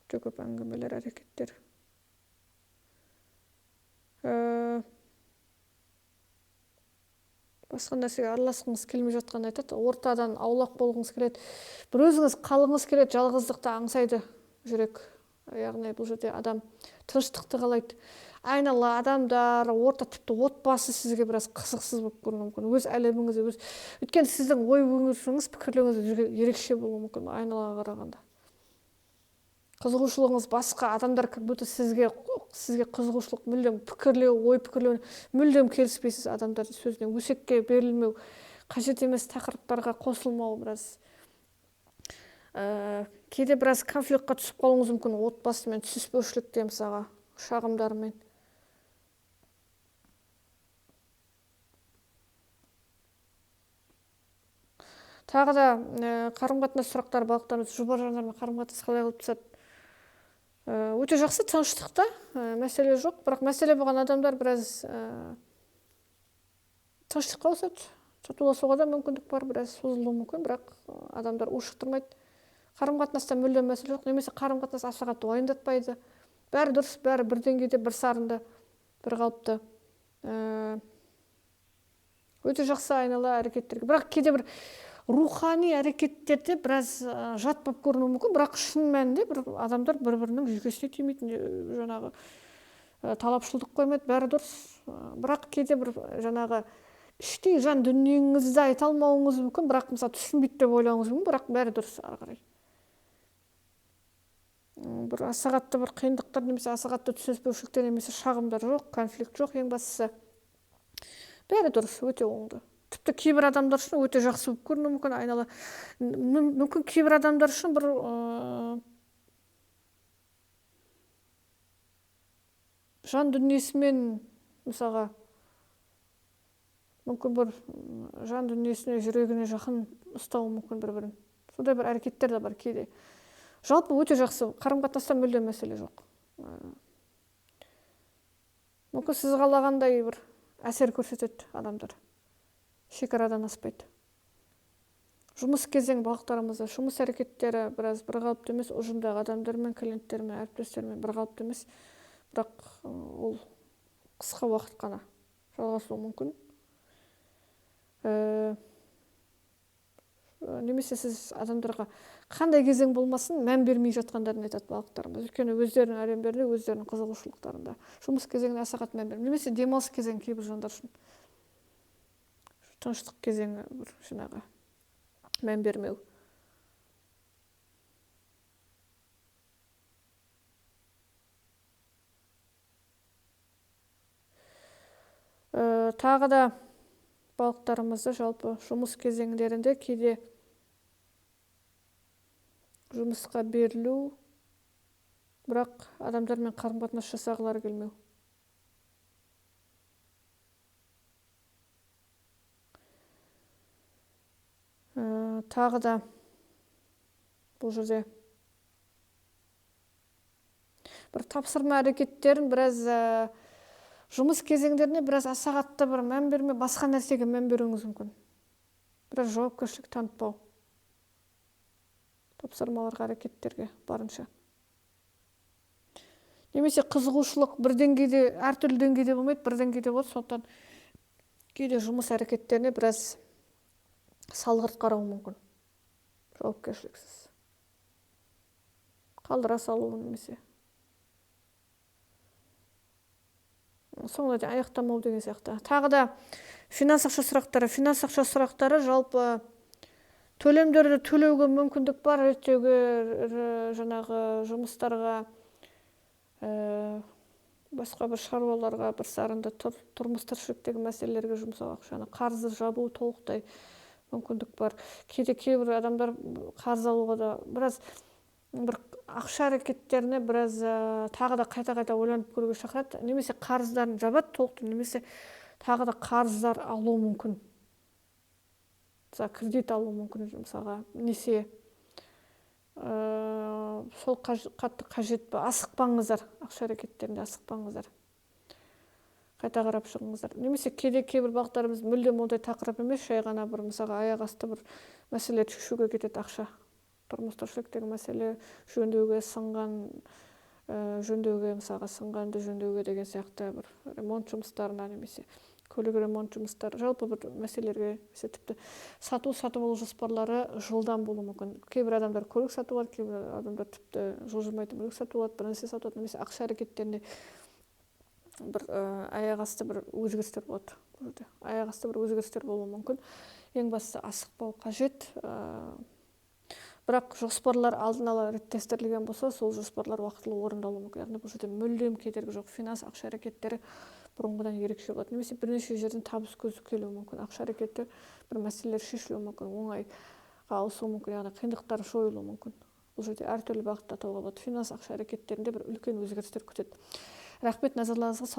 Өте көп әңгімелер, әрекеттер. Басқа нәрсеге араласқыңыз келмей жатқанын айтады, ортадан аулақ болғыңыз келеді. Бір өзіңіз қалыңыз келеді, жалғыздықты аңсайды жүрек. Яғни бұл жерде адам тыныштықты қалайды. Айнала адамдар, орта тіпті отбасы сізге біраз қызықсыз болып көрінуі мүмкін. Өз әлеміңіз, өйткені сіздің ой-өрісіңіз, пікірлеріңіз ерекше болуы мүмкін айналаға қарағанда. Қызығушылығыңыз басқа, адамдар как будто сізге қызығушылық мүлдем пікірлеу, ой пікірлеу мүлдем келіспейсіз, адамдардың сөзіне өсекке берілмеу, қажет емес тақырыптарға қосылмау біраз. Кейде біраз конфликтқа түсіп қалуыңыз мүмкін, отбасымен түсіспеушілікте, мысалға шағымдарымен. Тағы да қарым-қатынас сұрақтары, балықтарымыз жұбар жандармен қарым-қатынас қалай қылып түседі. Өте жақсы, тыныштықта, мәселе жоқ, бірақ мәселе болған адамдар біраз тыныштыққа ауысады. Татуласуға да мүмкіндік бар, біраз созылуы мүмкін, бірақ адамдар ушықтырмайды. Қарым-қатынаста мүлдем мәселе жоқ, немесе қарым-қатынас аса қатты уайымдатпайды. Бәрі дұрыс, бәрі бір деңгейде, бір сарында, бір қалыпты. Өте жақсы айнала әрекеттерге. Бірақ кейде бір рухани әрекеттерде біраз жат болып көрінуі мүмкін, бірақ шын мәнінде бір адамдар бір-бірінің жүйкесіне тимейтін, жаңағы талапшылдық қоймайды, бәрі дұрыс. Бірақ кейде бір жаңағы іштей жан дүниеңізді айта алмауыңыз мүмкін, бірақ мысалы түсінбейді деп ойлауыңыз мүмкін, бірақ бәрі дұрыс ары қарай. Бір аса қатты бір қиындықтар немесе аса қатты түсініспеушіліктер немесе шағымдар жоқ, конфликт жоқ, ең бастысы. Бәрі дұрыс, өте оңды. Тіпті кейбір адамдар үшін өте жақсы болып көрінуі мүмкін, айнала. Мүмкін кейбір адамдар үшін бір жан дүниесімен, мысалға, мүмкін бір жан дүниесіне, жүрегіне жақын ұстауы мүмкін бір-бірін. Сондай бір әрекеттер де бар кейде. Жалпы өте жақсы, қарым-қатынаста мүлдем мәселе жоқ. Мүмкін сіз қалағандай бір әсер көрсетеді адамдар. Шекарадан аспайды. Жұмыс кезең балықтарымызда, жұмыс әрекеттері біраз бір қалыпты емес, ұжымдағы адамдармен, клиенттермен, әріптестермен бір қалыпты емес, бірақ ол қысқа уақыт қана жалғасуы мүмкін. немесе сіз адамдарға қандай кезең болмасын мән бермей жатқандарын айтады балықтарымыз. Өйткені өздерінің әлемдерінде, өздерінің қызығушылықтарында. Жұмыс кезеңіне аса қатты мән бермейді. Немесе демалыс кезеңі кейбір жандар үшін. Тыныштық кезеңі бір жаңағы мән бермеу. Тағы да балықтарымызды жалпы жұмыс кезеңдерінде кейде жұмысқа берілу, бірақ адамдармен қарым-қатынас жасағылары келмеу. Тағы да бұл жерде бір тапсырма әрекеттерін біраз жұмыс кезеңдеріне біраз аса қатты бір мән бермей, басқа нәрсеге мән беруіңіз мүмкін. Біраз жауапкершілік танытпау. Тапсырмаларға, әрекеттерге барынша. Немесе қызығушылық бір деңгейде, әртүрлі деңгейде болмайды, бір деңгейде болады. Сондықтан кейде жұмыс әрекеттеріне біраз салғырт қарау мүмкін. Жауапкершіліксіз. Қалдыра салу немесе. Соңына дейін аяқтамау деген сияқты. Тағы да финанс ақша сұрақтары. Финанс ақша сұрақтары жалпы төлемдерді төлеуге мүмкіндік бар, реттеуге, жаңағы жұмыстарға, басқа бір шаруаларға, бір сарында тұрмыс тіршіліктегі мәселелерге жұмсау ақшаны. Қарызды жабу толықтай мүмкіндік бар. Кейде кейбір адамдар қарыз алуға да біраз бір ақша әрекеттеріне біраз тағы да қайта-қайта ойланып көруге шақырады. Немесе қарыздарын жабады толықтай, немесе тағы да қарыздар алу мүмкін. Мысалы, кредит алу мүмкін, мысалға, несие. Сол қатты қажет пе? Асықпаңыздар, ақша әрекеттерінде асықпаңыздар. Қайта қарап шығыңыздар. Немесе кейде кейбір балықтарымыз мүлдем ондай тақырып емес, жай ғана бір мысалға аяқ асты бір мәселелерді шешуге кетеді ақша. Тұрмыс тіршіліктегі мәселе, жөндеуге сынған, жөндеуге мысалға сынғанды жөндеуге деген сияқты бір ремонт жұмыстарына, немесе көлік ремонт жұмыстары, жалпы бір мәселелерге, тіпті сатып алу жоспарлары жылдам болуы мүмкін. Кейбір адамдар көлік сатып алады, кейбір адамдар тіпті жылжымайтын мүлік сатып алады, бір нәрсе сатып алады, немесе ақша әрекеттерінде бір аяқ асты бір өзгерістер болады. Аяқ асты бір өзгерістер болуы мүмкін. Ең бастысы асықпау қажет. Бірақ жоспарлар алдын ала реттестірілген болса, сол жоспарлар уақытылы орындалуы мүмкін. Яғни бұл жерде мүлдем кедергі жоқ. Финанс ақша әрекеттері бұрынғыдан ерекше болады. Немесе бірнеше жерден табыс көзі келуі мүмкін. Ақша әрекеті бір мәселелер шешілуі мүмкін, оңайға ауысуы мүмкін, яғни қиындықтар жойылуы мүмкін. Бұл жерде әртүрлі бағытта атауға болады. Финанс ақша әрекеттерінде бір үлкен өзгерістер күтеді. Рахмет, назарларыңызға